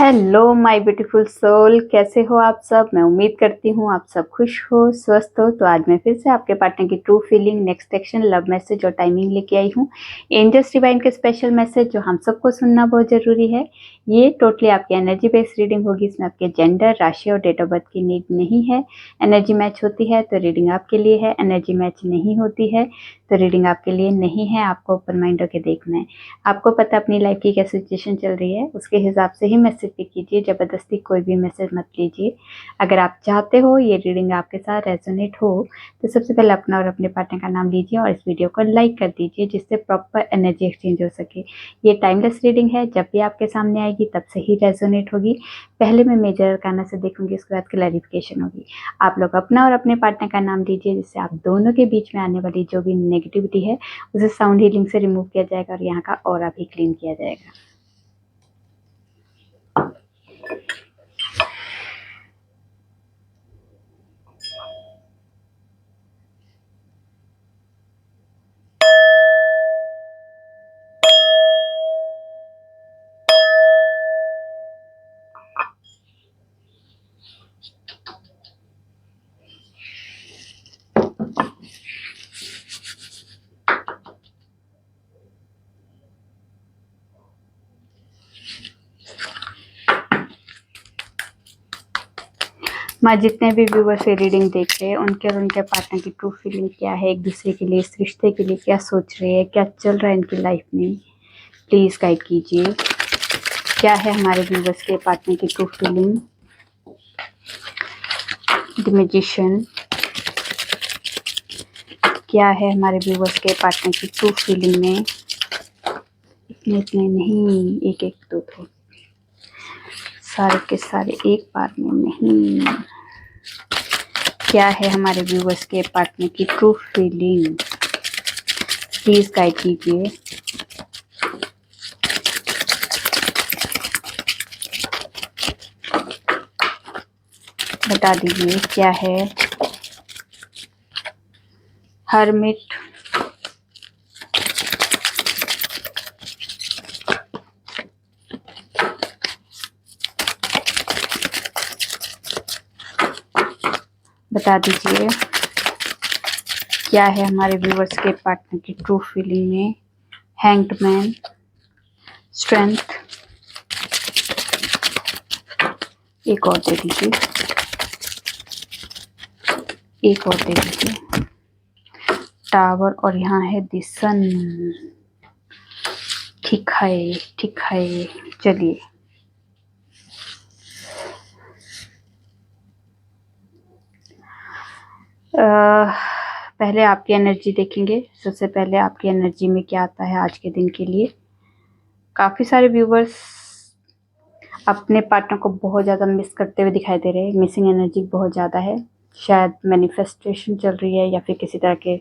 Hello my beautiful soul, कैसे हो आप सब। मैं उम्मीद करती हूँ आप सब खुश हो, स्वस्थ हो। तो आज मैं फिर से आपके पार्टनर की true feeling, next action, love message और टाइमिंग लेके आई हूँ। एंजल्स डिवाइन के स्पेशल मैसेज जो हम सबको सुनना बहुत ज़रूरी है। ये टोटली आपकी एनर्जी बेस्ड रीडिंग होगी। इसमें आपके जेंडर, राशि और डेट ऑफ बर्थ की नीड नहीं है। एनर्जी मैच होती है तो रीडिंग आपके लिए है, एनर्जी मैच नहीं होती है तो रीडिंग आपके लिए नहीं है। आपको ओपन माइंड होकर देखना है। आपको पता अपनी लाइफ की क्या सिचुएशन चल रही है, उसके हिसाब से ही मैसेज पिक कीजिए। ज़बरदस्ती कोई भी मैसेज मत लीजिए। अगर आप चाहते हो ये रीडिंग आपके साथ रेजोनेट हो तो सबसे पहले अपना और अपने पार्टनर का नाम लीजिए और इस वीडियो को लाइक कर दीजिए, जिससे प्रॉपर एनर्जी एक्सचेंज हो सके। ये टाइमलेस रीडिंग है, जब भी आपके सामने आएगी तब से ही रेजोनेट होगी। पहले मैं मेजर अरकाना से देखूंगी, उसके बाद क्लैरिफिकेशन होगी। आप लोग अपना और अपने पार्टनर का नाम लीजिए, जिससे आप दोनों के बीच में आने वाली जो भी नेगेटिविटी है उसे साउंड हीलिंग से रिमूव किया जाएगा और यहाँ का ऑरा भी क्लीन किया जाएगा। मैं जितने भी व्यूवर्स ये रीडिंग देख रहे हैं उनके और उनके पार्टनर की ट्रू फीलिंग क्या है, एक दूसरे के लिए, इस रिश्ते के लिए क्या सोच रहे हैं, क्या चल रहा है इनकी लाइफ में, प्लीज़ गाइड कीजिए। क्या है हमारे व्यूवर्स के पार्टनर की ट्रू फीलिंग। The magician. क्या है हमारे व्यूवर्स के पार्टनर की ट्रू फीलिंग में। इतने इतने नहीं, एक एक दो दो, सारे के सारे एक बार में नहीं। क्या है हमारे व्यूवर्स के पार्टनर की ट्रू फीलिंग, प्लीज गाइड कीजिए। बता दीजिए क्या है। हर्मिट। बता दीजिए क्या है हमारे व्यूवर्स के पार्टनर की ट्रू फीलिंग में। Hanged man. स्ट्रेंथ। एक और दे दीजिए, एक और दे दीजिए। टावर और यहाँ है द सन। ठीक है, ठीक है, चलिए। पहले आपकी एनर्जी देखेंगे। सबसे पहले आपकी एनर्जी में क्या आता है आज के दिन के लिए। काफ़ी सारे व्यूवर्स अपने पार्टनर को बहुत ज़्यादा मिस करते हुए दिखाई दे रहे हैं। मिसिंग एनर्जी बहुत ज़्यादा है। शायद मैनिफेस्टेशन चल रही है या फिर किसी तरह के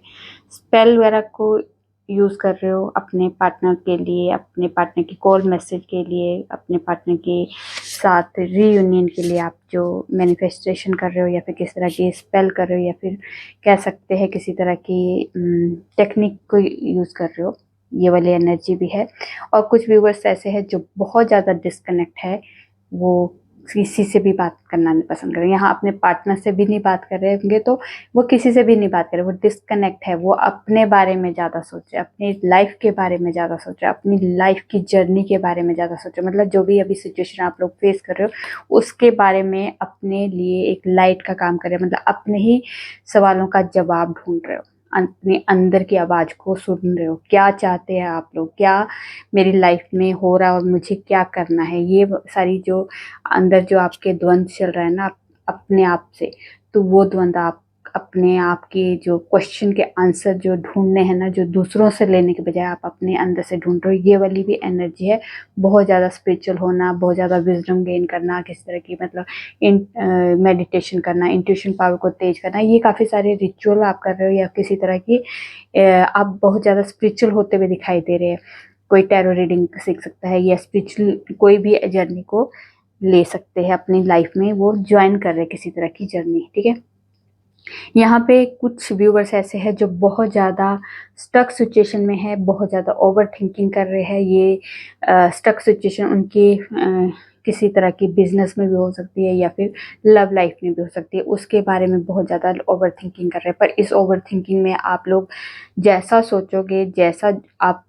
स्पेल वगैरह को यूज़ कर रहे हो अपने पार्टनर के लिए, अपने पार्टनर की कॉल मैसेज के लिए, अपने पार्टनर के साथ रीयूनियन के लिए आप जो मैनिफेस्टेशन कर रहे हो या फिर किस तरह की स्पेल कर रहे हो या फिर कह सकते हैं किसी तरह की टेक्निक को यूज़ कर रहे हो। ये वाली एनर्जी भी है। और कुछ व्यूवर्स ऐसे हैं जो बहुत ज़्यादा डिस्कनेक्ट है, वो किसी से भी बात करना नहीं पसंद कर रहे। यहाँ अपने पार्टनर से भी नहीं बात कर रहे होंगे तो वो किसी से भी नहीं बात कर रहे, वो डिस्कनेक्ट है। वो अपने बारे में ज़्यादा सोच रहे, अपनी लाइफ के बारे में ज़्यादा सोच रहे, अपनी लाइफ की जर्नी के बारे में ज़्यादा सोच रहे। मतलब जो भी अभी सिचुएशन आप लोग फेस कर रहे हो उसके बारे में अपने लिए एक लाइट का काम कर रहे हो। मतलब अपने ही सवालों का जवाब ढूंढ रहे हो, अपने अंदर की आवाज़ को सुन रहे हो। क्या चाहते हैं आप लोग, क्या मेरी लाइफ में हो रहा है और मुझे क्या करना है। ये सारी जो अंदर जो आपके द्वंद्व चल रहा है ना अपने आप से, तो वो द्वंद्व आप अपने आप के जो क्वेश्चन के आंसर जो ढूंढने हैं ना, जो दूसरों से लेने के बजाय आप अपने अंदर से ढूंढ रहे हो। ये वाली भी एनर्जी है। बहुत ज़्यादा स्पिरिचुअल होना, बहुत ज़्यादा विजडम गेन करना, किस तरह की मतलब मेडिटेशन करना, इंट्यूशन पावर को तेज करना। ये काफ़ी सारे रिचुअल आप कर रहे हो या किसी तरह की आप बहुत ज़्यादा स्पिरिचुअल होते हुए दिखाई दे रहे हैं। कोई टैरो रीडिंग सीख सकता है या स्पिरिचुअल कोई भी जर्नी को ले सकते हैं अपनी लाइफ में, वो ज्वाइन कर रहे हैं किसी तरह की जर्नी। ठीक है। यहाँ पे कुछ व्यूवर्स ऐसे हैं जो बहुत ज़्यादा स्टक सिचुएशन में है, बहुत ज़्यादा ओवर थिंकिंग कर रहे हैं। ये स्टक सिचुएशन उनकी किसी तरह की बिजनेस में भी हो सकती है या फिर लव लाइफ में भी हो सकती है, उसके बारे में बहुत ज़्यादा ओवर थिंकिंग कर रहे हैं। पर इस ओवर थिंकिंग में आप लोग जैसा सोचोगे, जैसा आप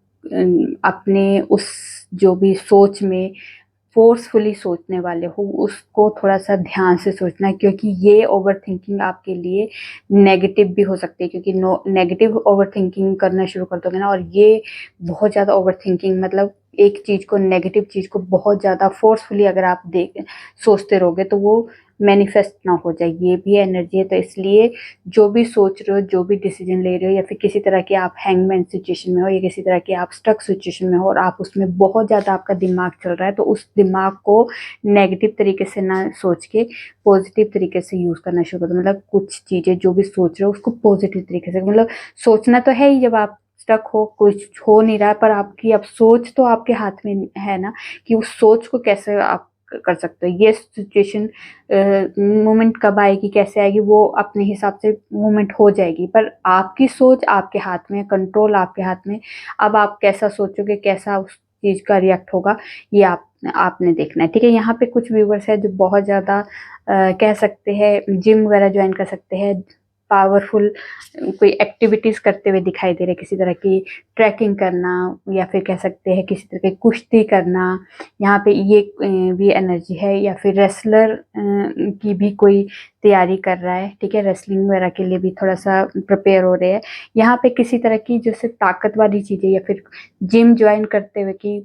अपने उस जो भी सोच में फ़ोर्सफुली सोचने वाले हो, उसको थोड़ा-सा ध्यान से सोचना है, क्योंकि ये ओवरथिंकिंग आपके लिए नेगेटिव भी हो सकती है, क्योंकि नेगेटिव ओवरथिंकिंग करना शुरू कर दोगे ना, और ये बहुत ज़्यादा ओवरथिंकिंग मतलब एक चीज़ को, नेगेटिव चीज़ को बहुत ज़्यादा फ़ोर्सफुली अगर आप सोचते रहोगे तो वो मैनिफेस्ट ना हो जाए, ये भी एनर्जी है। तो इसलिए जो भी सोच रहे हो, जो भी डिसीजन ले रहे हो, या फिर किसी तरह के आप हैंगमैन सिचुएशन में हो या किसी तरह के आप स्टक सिचुएशन में हो और आप उसमें बहुत ज़्यादा आपका दिमाग चल रहा है, तो उस दिमाग को नेगेटिव तरीके से ना सोच के पॉजिटिव तरीके से यूज़ करना शुरू कर दो। मतलब कुछ चीज़ें जो भी सोच रहे हो उसको पॉजिटिव तरीके से, मतलब सोचना तो है ही, जब आप स्टक हो, कुछ हो नहीं रहा है, पर आपकी अब सोच तो आपके हाथ में है ना, कि उस सोच को कैसे आप कर सकते हो। ये सिचुएशन मोमेंट कब आएगी, कैसे आएगी, वो अपने हिसाब से मोमेंट हो जाएगी, पर आपकी सोच आपके हाथ में, कंट्रोल आपके हाथ में। अब आप कैसा सोचोगे, कैसा उस चीज़ का रिएक्ट होगा, ये आपने देखना है, ठीक है। यहाँ पे कुछ व्यूवर्स है जो बहुत ज़्यादा कह सकते हैं जिम वगैरह ज्वाइन कर सकते हैं, पावरफुल कोई एक्टिविटीज़ करते हुए दिखाई दे रहे, किसी तरह की ट्रैकिंग करना, या फिर कह सकते हैं किसी तरह की कुश्ती करना, यहाँ पे ये भी एनर्जी है। या फिर रेसलर की भी कोई तैयारी कर रहा है, ठीक है, रेसलिंग वगैरह के लिए भी थोड़ा सा प्रिपेयर हो रहे हैं। यहाँ पे किसी तरह की जैसे ताकत वाली चीज़ें, या फिर जिम ज्वाइन करते हुए कि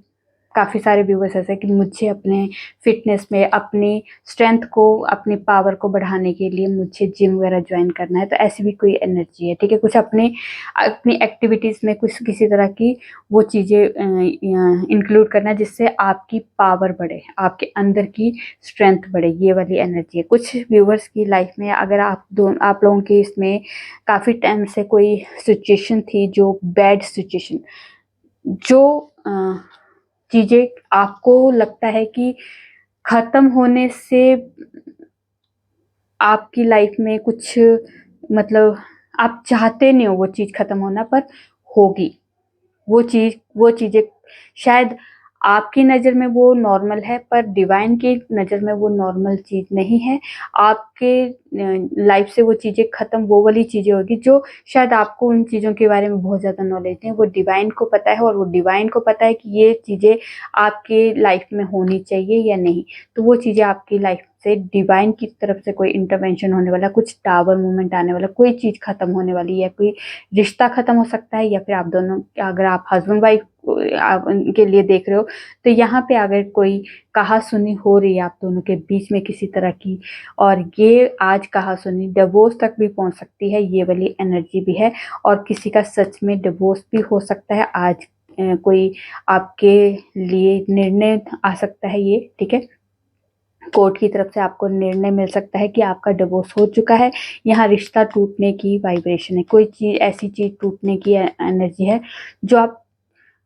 काफ़ी सारे व्यूवर्स ऐसे हैं कि मुझे अपने फिटनेस में, अपनी स्ट्रेंथ को, अपनी पावर को बढ़ाने के लिए मुझे जिम वगैरह ज्वाइन करना है, तो ऐसी भी कोई एनर्जी है, ठीक है। कुछ अपनी अपनी एक्टिविटीज़ में कुछ किसी तरह की वो चीज़ें इंक्लूड करना है जिससे आपकी पावर बढ़े, आपके अंदर की स्ट्रेंथ बढ़े, ये वाली एनर्जी है। कुछ व्यूवर्स की लाइफ में अगर आप लोगों की इसमें काफ़ी टाइम से कोई सिचुएशन थी जो बैड सिचुएशन, जो चीज़ें आपको लगता है कि ख़त्म होने से आपकी लाइफ में कुछ, मतलब आप चाहते नहीं हो वो चीज़ ख़त्म होना, पर होगी वो चीज़ें शायद आपकी नज़र में वो नॉर्मल है, पर डिवाइन की नज़र में वो नॉर्मल चीज़ नहीं है। आपके लाइफ से वो चीज़ें ख़त्म, वो वाली चीज़ें होगी जो शायद आपको उन चीज़ों के बारे में बहुत ज़्यादा नॉलेज नहीं है, वो डिवाइन को पता है, और वो डिवाइन को पता है कि ये चीज़ें आपके लाइफ में होनी चाहिए या नहीं। तो वो चीज़ें आपकी लाइफ से डिवाइन की तरफ से कोई इंटरवेंशन होने वाला, कुछ टावर मूवमेंट आने वाला, कोई चीज़ ख़त्म होने वाली, या कोई रिश्ता ख़त्म हो सकता है, या फिर आप दोनों, अगर आप हस्बैंड वाइफ के लिए देख रहे हो, तो यहाँ पे अगर कोई कहा-सुनी हो रही है आप दोनों के बीच में किसी तरह की, और ये आज कहा-सुनी डिवोर्स तक भी पहुँच सकती है, ये वाली एनर्जी भी है। और किसी का सच में डिवोर्स भी हो सकता है आज, कोई आपके लिए निर्णय आ सकता है ये, ठीक है। कोर्ट की तरफ से आपको निर्णय मिल सकता है कि आपका डिवोर्स हो चुका है। यहाँ रिश्ता टूटने की वाइब्रेशन है, कोई चीज़, ऐसी चीज़ टूटने की एनर्जी है जो आप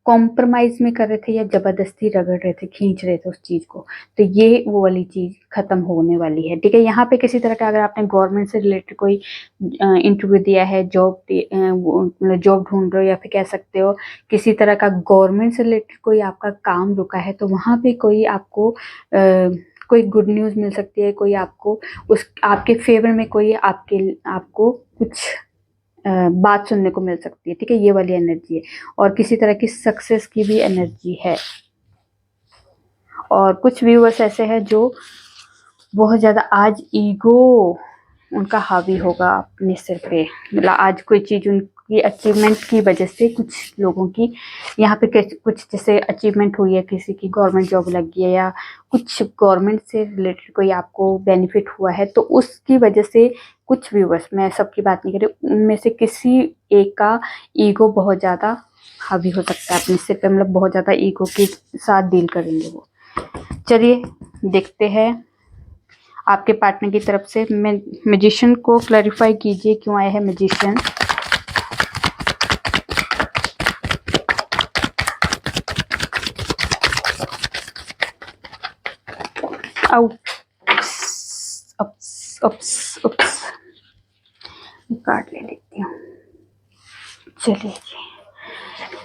कॉम्प्रोमाइज़ में कर रहे थे या ज़बरदस्ती रगड़ रहे थे, खींच रहे थे उस चीज़ को, तो ये वो वाली चीज़ ख़त्म होने वाली है, ठीक है। यहाँ पे किसी तरह का अगर आपने गवर्नमेंट से रिलेटेड कोई इंटरव्यू दिया है, जॉब ढूँढ रहे हो, या फिर कह सकते हो किसी तरह का गवर्नमेंट से रिलेटेड कोई आपका काम रुका है, तो वहाँ पे कोई आपको कोई गुड न्यूज़ मिल सकती है, कोई आपको उस आपके फ़ेवर में कोई आपको कुछ बात सुनने को मिल सकती है, ठीक है, ये वाली एनर्जी है। और किसी तरह की सक्सेस की भी एनर्जी है। और कुछ व्यूअर्स ऐसे हैं जो बहुत ज़्यादा आज ईगो उनका हावी होगा अपने सिर पे, मतलब आज कोई चीज़ उनकी अचीवमेंट की वजह से, कुछ लोगों की यहाँ पे कुछ जैसे अचीवमेंट हुई है, किसी की गवर्नमेंट जॉब लग गई है, या कुछ गवर्नमेंट से रिलेटेड कोई आपको बेनिफिट हुआ है, तो उसकी वजह से कुछ व्यूवर्स, मैं सबकी बात नहीं कर रही, उनमें से किसी एक का ईगो बहुत ज़्यादा हावी हो सकता है अपने सिर पे, मतलब बहुत ज़्यादा ईगो के साथ डील करेंगे वो। चलिए देखते हैं आपके पार्टनर की तरफ से। मैजिशियन को क्लैरिफाई कीजिए क्यों आया है मैजिशियन। कार्ड ले लेती हूँ। चलिए जी,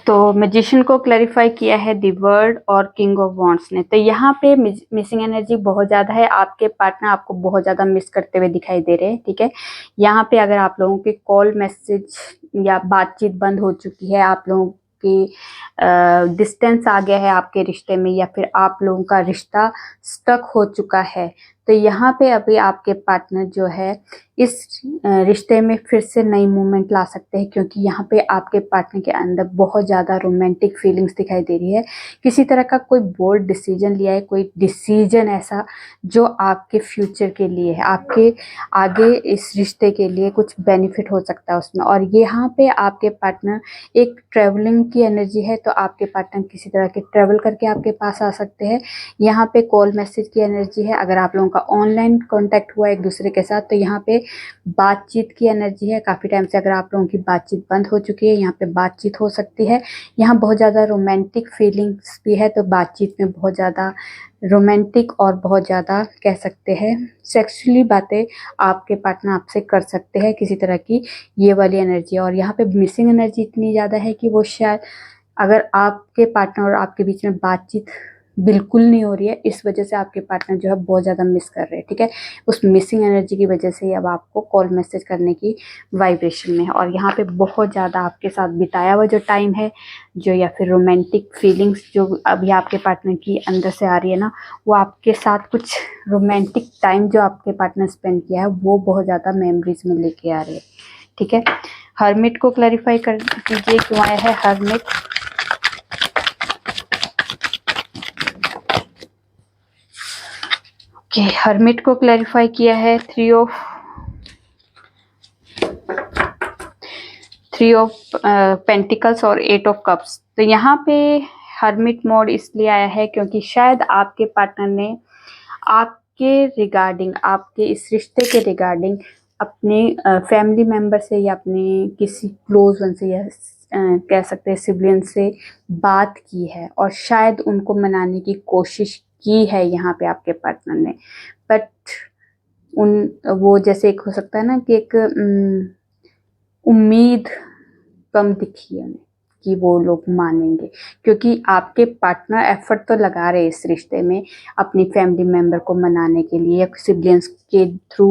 तो मैजिशियन को क्लैरिफाई किया है दी वर्ड और किंग ऑफ वॉन्ड्स ने। तो यहाँ पे मिसिंग एनर्जी बहुत ज़्यादा है, आपके पार्टनर आपको बहुत ज़्यादा मिस करते हुए दिखाई दे रहे हैं, ठीक है। यहाँ पे अगर आप लोगों के कॉल मैसेज या बातचीत बंद हो चुकी है, आप लोगों की डिस्टेंस आ गया है आपके रिश्ते में, या फिर आप लोगों का रिश्ता स्टक हो चुका है, तो यहाँ पे अभी आपके पार्टनर जो है इस रिश्ते में फिर से नई मूवमेंट ला सकते हैं, क्योंकि यहाँ पे आपके पार्टनर के अंदर बहुत ज़्यादा रोमांटिक फीलिंग्स दिखाई दे रही है। किसी तरह का कोई बोल्ड डिसीजन लिया है, कोई डिसीजन ऐसा जो आपके फ्यूचर के लिए है, आपके आगे इस रिश्ते के लिए कुछ बेनिफिट हो सकता है उसमें। और यहाँ पे आपके पार्टनर एक ट्रेवलिंग की एनर्जी है, तो आपके पार्टनर किसी तरह के ट्रेवल करके आपके पास आ सकते हैं। यहाँ पे कॉल मैसेज की एनर्जी है, अगर आप लोगों का ऑनलाइन कांटेक्ट हुआ एक दूसरे के साथ, तो यहाँ पे बातचीत की एनर्जी है। काफ़ी टाइम से अगर आप लोगों की बातचीत बंद हो चुकी है, यहाँ पे बातचीत हो सकती है। यहाँ बहुत ज़्यादा रोमांटिक फीलिंग्स भी है, तो बातचीत में बहुत ज़्यादा रोमांटिक और बहुत ज़्यादा कह सकते हैं सेक्सुअली बातें आपके पार्टनर आपसे कर सकते हैं, किसी तरह की ये वाली एनर्जी। और यहाँ पे मिसिंग एनर्जी इतनी ज़्यादा है कि वो शायद, अगर आपके पार्टनर और आपके बीच में बातचीत बिल्कुल नहीं हो रही है, इस वजह से आपके पार्टनर जो है बहुत ज़्यादा मिस कर रहे हैं, ठीक है। उस मिसिंग एनर्जी की वजह से अब आपको कॉल मैसेज करने की वाइब्रेशन में है। और यहाँ पे बहुत ज़्यादा आपके साथ बिताया हुआ जो टाइम है, जो या फिर रोमांटिक फीलिंग्स जो अभी आपके पार्टनर की अंदर से आ रही है ना, वो आपके साथ कुछ रोमांटिक टाइम जो आपके पार्टनर स्पेंड किया है, वो बहुत ज़्यादा मेमोरीज में लेके आ रहे हैं, ठीक है। हर्मिट को क्लैरिफाई कर दीजिए क्यों आया है हर्मिट। हर्मिट को क्लैरिफाई किया है थ्री ऑफ पेंटिकल्स और 8 ऑफ कप्स। तो यहाँ पे हर्मिट मोड इसलिए आया है क्योंकि शायद आपके पार्टनर ने आपके रिगार्डिंग, आपके इस रिश्ते के रिगार्डिंग अपने फैमिली मेम्बर से या अपने किसी क्लोज वन से, या कह सकते हैं सिबलियन से बात की है, और शायद उनको मनाने की कोशिश की है यहाँ पे आपके पार्टनर ने। बट वो जैसे एक हो सकता है ना कि एक उम्मीद कम दिखी है कि वो लोग मानेंगे, क्योंकि आपके पार्टनर एफर्ट तो लगा रहे हैं इस रिश्ते में अपनी फैमिली मेम्बर को मनाने के लिए, या सिबलियंस के थ्रू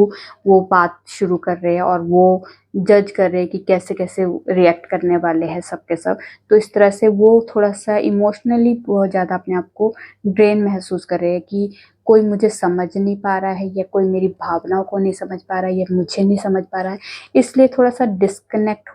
वो बात शुरू कर रहे हैं और वो जज कर रहे हैं कि कैसे कैसे रिएक्ट करने वाले हैं सब के सब। तो इस तरह से वो थोड़ा सा इमोशनली बहुत ज़्यादा अपने आप को ड्रेन महसूस कर रहे हैं कि कोई मुझे समझ नहीं पा रहा है, या कोई मेरी भावनाओं को नहीं समझ पा रहा है, या मुझे नहीं समझ पा रहा है। इसलिए थोड़ा सा डिस्कनेक्ट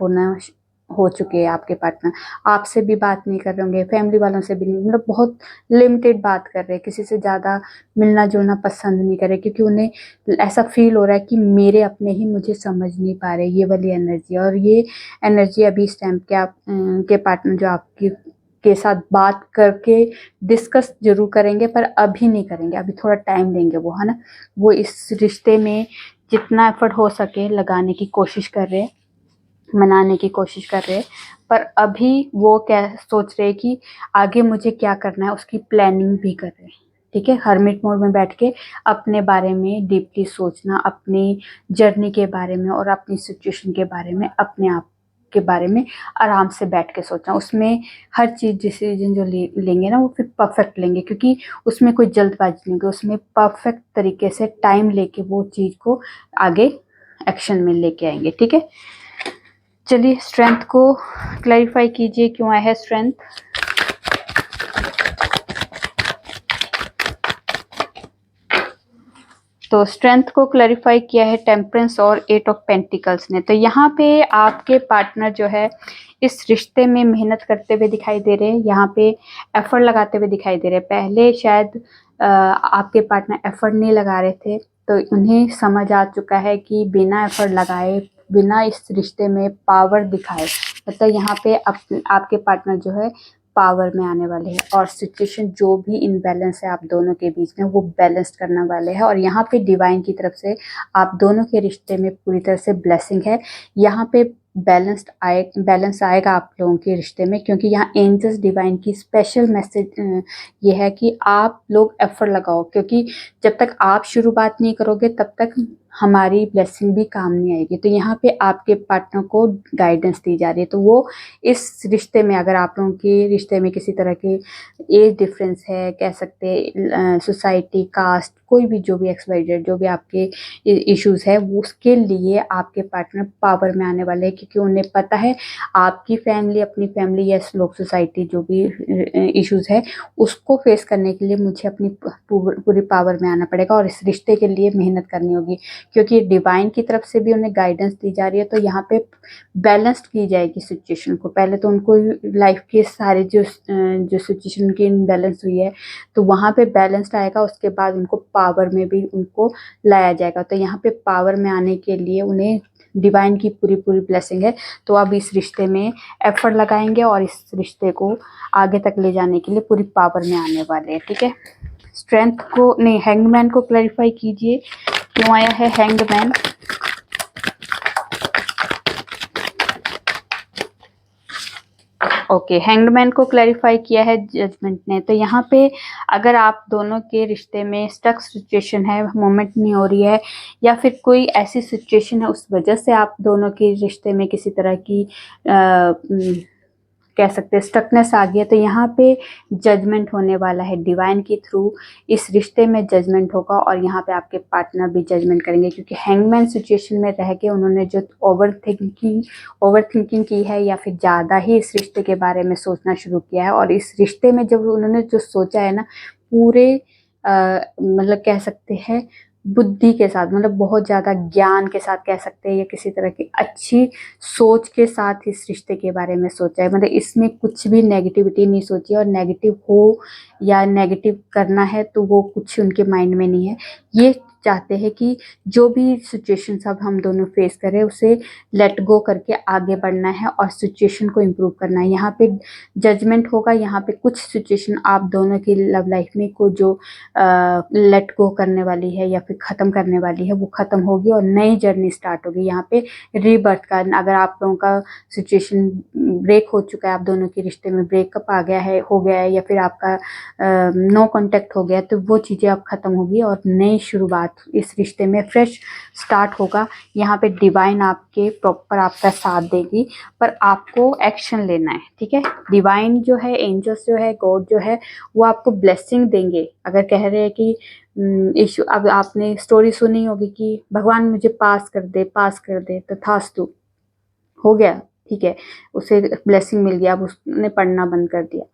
हो चुके हैं आपके पार्टनर। आपसे भी बात नहीं कर रहे होंगे, फैमिली वालों से भी नहीं, मतलब बहुत लिमिटेड बात कर रहे हैं, किसी से ज़्यादा मिलना जुलना पसंद नहीं कर रहे, क्योंकि उन्हें ऐसा फील हो रहा है कि मेरे अपने ही मुझे समझ नहीं पा रहे, ये वाली एनर्जी। और ये एनर्जी अभी इस टाइम के पार्टनर जो आपकी के साथ बात करके डिस्कस जरूर करेंगे, पर अभी नहीं करेंगे, अभी थोड़ा टाइम देंगे वो, है ना। वो इस रिश्ते में जितना एफर्ट हो सके लगाने की कोशिश कर रहे हैं, मनाने की कोशिश कर रहे हैं, पर अभी वो क्या सोच रहे हैं कि आगे मुझे क्या करना है, उसकी प्लानिंग भी कर रहे हैं, ठीक है। हर्मिट मोड में बैठ के अपने बारे में डीपली सोचना, अपनी जर्नी के बारे में और अपनी सिचुएशन के बारे में, अपने आप के बारे में आराम से बैठ के सोचना। उसमें हर चीज़ डिसीजन जो लेंगे ना, वो फिर परफेक्ट लेंगे, क्योंकि उसमें कोई जल्दबाजी नहीं होगी, उसमें परफेक्ट तरीके से टाइम लेके वो चीज़ को आगे एक्शन में लेके आएंगे, ठीक है। चलिए स्ट्रेंथ को क्लैरिफाई कीजिए क्यों आया है स्ट्रेंथ। तो स्ट्रेंथ को क्लैरिफाई किया है टेम्परेंस और 8 ऑफ पेंटिकल्स ने। तो यहाँ पे आपके पार्टनर जो है इस रिश्ते में मेहनत करते हुए दिखाई दे रहे हैं, यहाँ पे एफर्ट लगाते हुए दिखाई दे रहे हैं। पहले शायद आपके पार्टनर एफर्ट नहीं लगा रहे थे, तो उन्हें समझ आ चुका है कि बिना एफर्ट लगाए, बिना इस रिश्ते में पावर दिखाए, मतलब यहाँ पे आपके पार्टनर जो है पावर में आने वाले हैं, और सिचुएशन जो भी इनबैलेंस है आप दोनों के बीच में, वो बैलेंस करने वाले हैं। और यहाँ पे डिवाइन की तरफ से आप दोनों के रिश्ते में पूरी तरह से ब्लेसिंग है। यहाँ पे बैलेंस आएगा आप लोगों के रिश्ते में, क्योंकि यहाँ एंजल्स डिवाइन की स्पेशल मैसेज ये है कि आप लोग एफर्ट लगाओ, क्योंकि जब तक आप शुरुआत नहीं करोगे तब तक हमारी ब्लेसिंग भी काम नहीं आएगी। तो यहाँ पे आपके पार्टनर को गाइडेंस दी जा रही है। तो वो इस रिश्ते में, अगर आप लोगों के रिश्ते में किसी तरह के एज डिफरेंस है, कह सकते हैं सोसाइटी, कास्ट, कोई भी जो भी एक्सवाइजेड जो भी आपके इश्यूज है, वो उसके लिए आपके पार्टनर पावर में आने वाले हैं, क्योंकि उन्हें पता है आपकी फैमिली, अपनी फैमिली या लोग सोसाइटी जो भी इश्यूज है उसको फेस करने के लिए मुझे अपनी पूरी पावर में आना पड़ेगा और इस रिश्ते के लिए मेहनत करनी होगी, क्योंकि डिवाइन की तरफ से भी उन्हें गाइडेंस दी जा रही है। तो यहाँ पे बैलेंस्ड की जाएगी सिचुएशन को। पहले तो उनको लाइफ के सारे जो सिचुएशन की इनबैलेंस हुई है, तो वहाँ पे बैलेंस्ड आएगा। उसके बाद उनको पावर में भी उनको लाया जाएगा। तो यहाँ पे पावर में आने के लिए उन्हें डिवाइन की पूरी पूरी ब्लेसिंग है। तो अब इस रिश्ते में एफर्ट लगाएंगे और इस रिश्ते को आगे तक ले जाने के लिए पूरी पावर में आने वाले हैं। ठीक है, स्ट्रेंथ को नहीं, हैंगमैन को क्लैरिफाई कीजिए, क्यों आया है हैंगमैन। ओके, हैंगमैन को क्लैरिफाई किया है जजमेंट ने। तो यहाँ पे अगर आप दोनों के रिश्ते में स्टक सिचुएशन है, मोमेंट नहीं हो रही है, या फिर कोई ऐसी सिचुएशन है उस वजह से आप दोनों के रिश्ते में किसी तरह की कह सकते हैं स्टकनेस आ गया, तो यहाँ पे जजमेंट होने वाला है डिवाइन के थ्रू। इस रिश्ते में जजमेंट होगा और यहाँ पे आपके पार्टनर भी जजमेंट करेंगे, क्योंकि हैंगमैन सिचुएशन में रह के उन्होंने जो ओवर थिंकिंग की है, या फिर ज़्यादा ही इस रिश्ते के बारे में सोचना शुरू किया है। और इस रिश्ते में जब उन्होंने जो सोचा है ना, पूरे मतलब कह सकते हैं बुद्धि के साथ, मतलब बहुत ज़्यादा ज्ञान के साथ कह सकते हैं, या किसी तरह की अच्छी सोच के साथ इस रिश्ते के बारे में सोचा है। मतलब इसमें कुछ भी नेगेटिविटी नहीं सोची, और नेगेटिव हो या नेगेटिव करना है तो वो कुछ उनके माइंड में नहीं है। ये चाहते हैं कि जो भी सिचुएशन सब हम दोनों फेस करें उसे लेट गो करके आगे बढ़ना है और सिचुएशन को इम्प्रूव करना है। यहाँ पे जजमेंट होगा। यहाँ पे कुछ सिचुएशन आप दोनों की लव लाइफ में को जो लेट गो करने वाली है या फिर ख़त्म करने वाली है, वो ख़त्म होगी और नई जर्नी स्टार्ट होगी। यहाँ पे रीबर्थ का, अगर आप लोगों का सिचुएशन ब्रेक हो चुका है, आप दोनों के रिश्ते में ब्रेकअप आ गया है, हो गया है, या फिर आपका नो कांटेक्ट हो गया, तो वो चीज़ें अब ख़त्म होगी और नई शुरुआत इस रिश्ते में फ्रेश स्टार्ट होगा। यहाँ पे डिवाइन आपके प्रॉपर आपका साथ देगी, पर आपको एक्शन लेना है। ठीक है, डिवाइन जो है, एंजल्स जो है, गॉड जो है, वो आपको ब्लेसिंग देंगे। अगर कह रहे हैं कि इशू, अब आपने स्टोरी सुनी होगी कि भगवान मुझे पास कर दे, तथास्तु हो गया, ठीक है, उसे ब्लेसिंग मिल गया, अब उसने पढ़ना बंद कर दिया।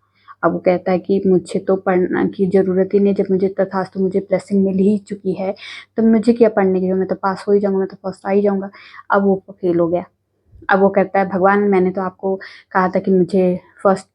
अब वो कहता है कि मुझे तो पढ़ना की ज़रूरत ही नहीं, जब मुझे तथास्तु मुझे ब्लेसिंग मिल ही चुकी है, तो मुझे क्या पढ़ने की, मैं तो पास हो ही जाऊँगा, मैं तो फर्स्ट आ ही जाऊँगा। अब वो फेल हो गया। अब वो कहता है भगवान मैंने तो आपको कहा था कि मुझे फर्स्ट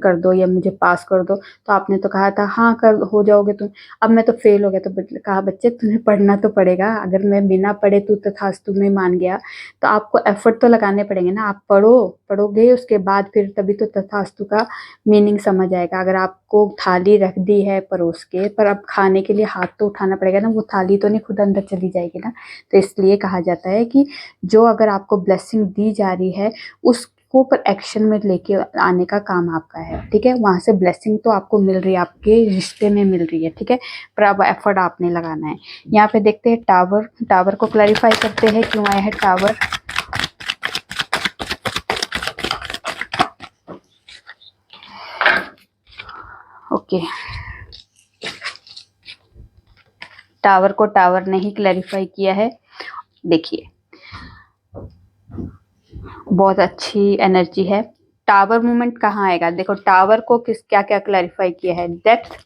कर दो या मुझे पास कर दो, तो आपने तो कहा था हाँ कर हो जाओगे तुम, अब मैं तो फेल हो गया। तो कहा बच्चे तुम्हें पढ़ना तो पड़ेगा, अगर मैं बिना पढ़े तू तथास्तु में मान गया तो आपको एफर्ट तो लगाने पड़ेंगे ना। आप पढ़ोगे उसके बाद फिर तभी तो तथास्तु का मीनिंग समझ आएगा। अगर आपको थाली रख दी है परोस के, पर अब खाने के लिए हाथ तो उठाना पड़ेगा ना, वो थाली तो नहीं खुद अंदर चली जाएगी ना। तो इसलिए कहा जाता है कि जो अगर आपको ब्लेसिंग दी जा रही है उसको पर एक्शन में लेके आने का काम आपका है। ठीक है, वहां से ब्लेसिंग तो आपको मिल रही है, आपके रिश्ते में मिल रही है। ठीक है, पर अब एफर्ट आपने लगाना है। यहाँ पे देखते हैं टावर को क्लैरिफाई करते हैं, क्यों आया है टावर। ओके, टावर को टावर ने ही क्लैरिफाई किया है। देखिए बहुत अच्छी एनर्जी है। टावर मूवमेंट कहाँ आएगा, देखो टावर को किस क्या क्या क्लैरिफाई किया है, डेप्थ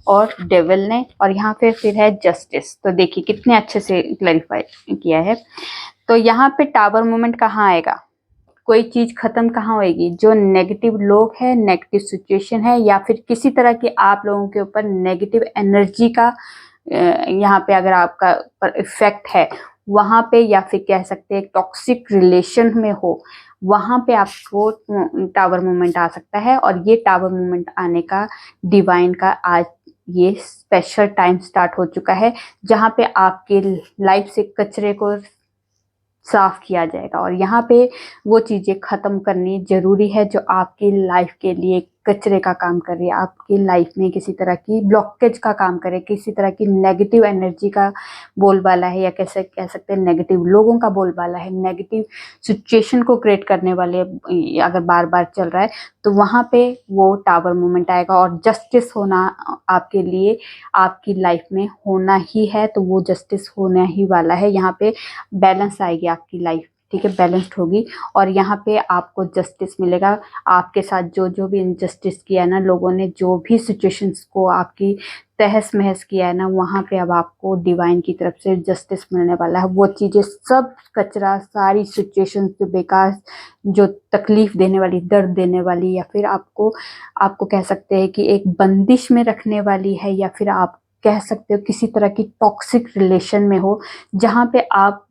और डेविल ने, और यहाँ पे फिर है जस्टिस। तो देखिए कितने अच्छे से क्लैरिफाई किया है। तो यहाँ पे टावर मूवमेंट कहाँ आएगा, कोई चीज खत्म कहाँ होएगी, जो नेगेटिव लोग है, नेगेटिव सिचुएशन है, या फिर किसी तरह की आप लोगों के ऊपर नेगेटिव एनर्जी का यहाँ पे अगर आपका इफेक्ट है वहां पे, या फिर कह सकते हैं टॉक्सिक रिलेशन में हो, वहां पे आपको टावर मूवमेंट आ सकता है। और ये टावर मूवमेंट आने का डिवाइन का आज ये स्पेशल टाइम स्टार्ट हो चुका है, जहां पे आपके लाइफ से कचरे को साफ किया जाएगा। और यहाँ पे वो चीजें खत्म करनी जरूरी है जो आपकी लाइफ के लिए कचरे का काम कर रही है, आपकी लाइफ में किसी तरह की ब्लॉकेज का काम कर रही है, किसी तरह की नेगेटिव एनर्जी का बोलबाला है, या कैसे कह सकते हैं नेगेटिव लोगों का बोलबाला है, नेगेटिव सिचुएशन को क्रिएट करने वाले अगर बार बार चल रहा है, तो वहाँ पे वो टावर मूवमेंट आएगा और जस्टिस होना आपके लिए आपकी लाइफ में होना ही है, तो वो जस्टिस होने ही वाला है। यहाँ पे बैलेंस आएगी आपकी लाइफ, ठीक है, बैलेंस्ड होगी और यहाँ पे आपको जस्टिस मिलेगा। आपके साथ जो जो भी इनजस्टिस किया है ना लोगों ने, जो भी सिचुएशंस को आपकी तहस महस किया है ना, वहाँ पे अब आपको डिवाइन की तरफ से जस्टिस मिलने वाला है। वो चीज़ें सब कचरा, सारी सिचुएशंस जो बेकार, जो तकलीफ देने वाली, दर्द देने वाली, या फिर आपको कह सकते हैं कि एक बंदिश में रखने वाली है, या फिर आप कह सकते हो किसी तरह की टॉक्सिक रिलेशन में हो, जहाँ पे आप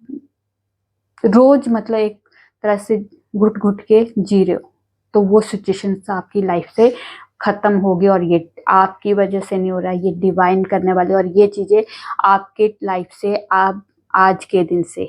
रोज मतलब एक तरह से घुट घुट के जी रहे हो, तो वो सिचुएशन आपकी लाइफ से खत्म होगी। और ये आपकी वजह से नहीं हो रहा है, ये डिवाइन करने वाले, और ये चीजें आपके लाइफ से आप आज के दिन से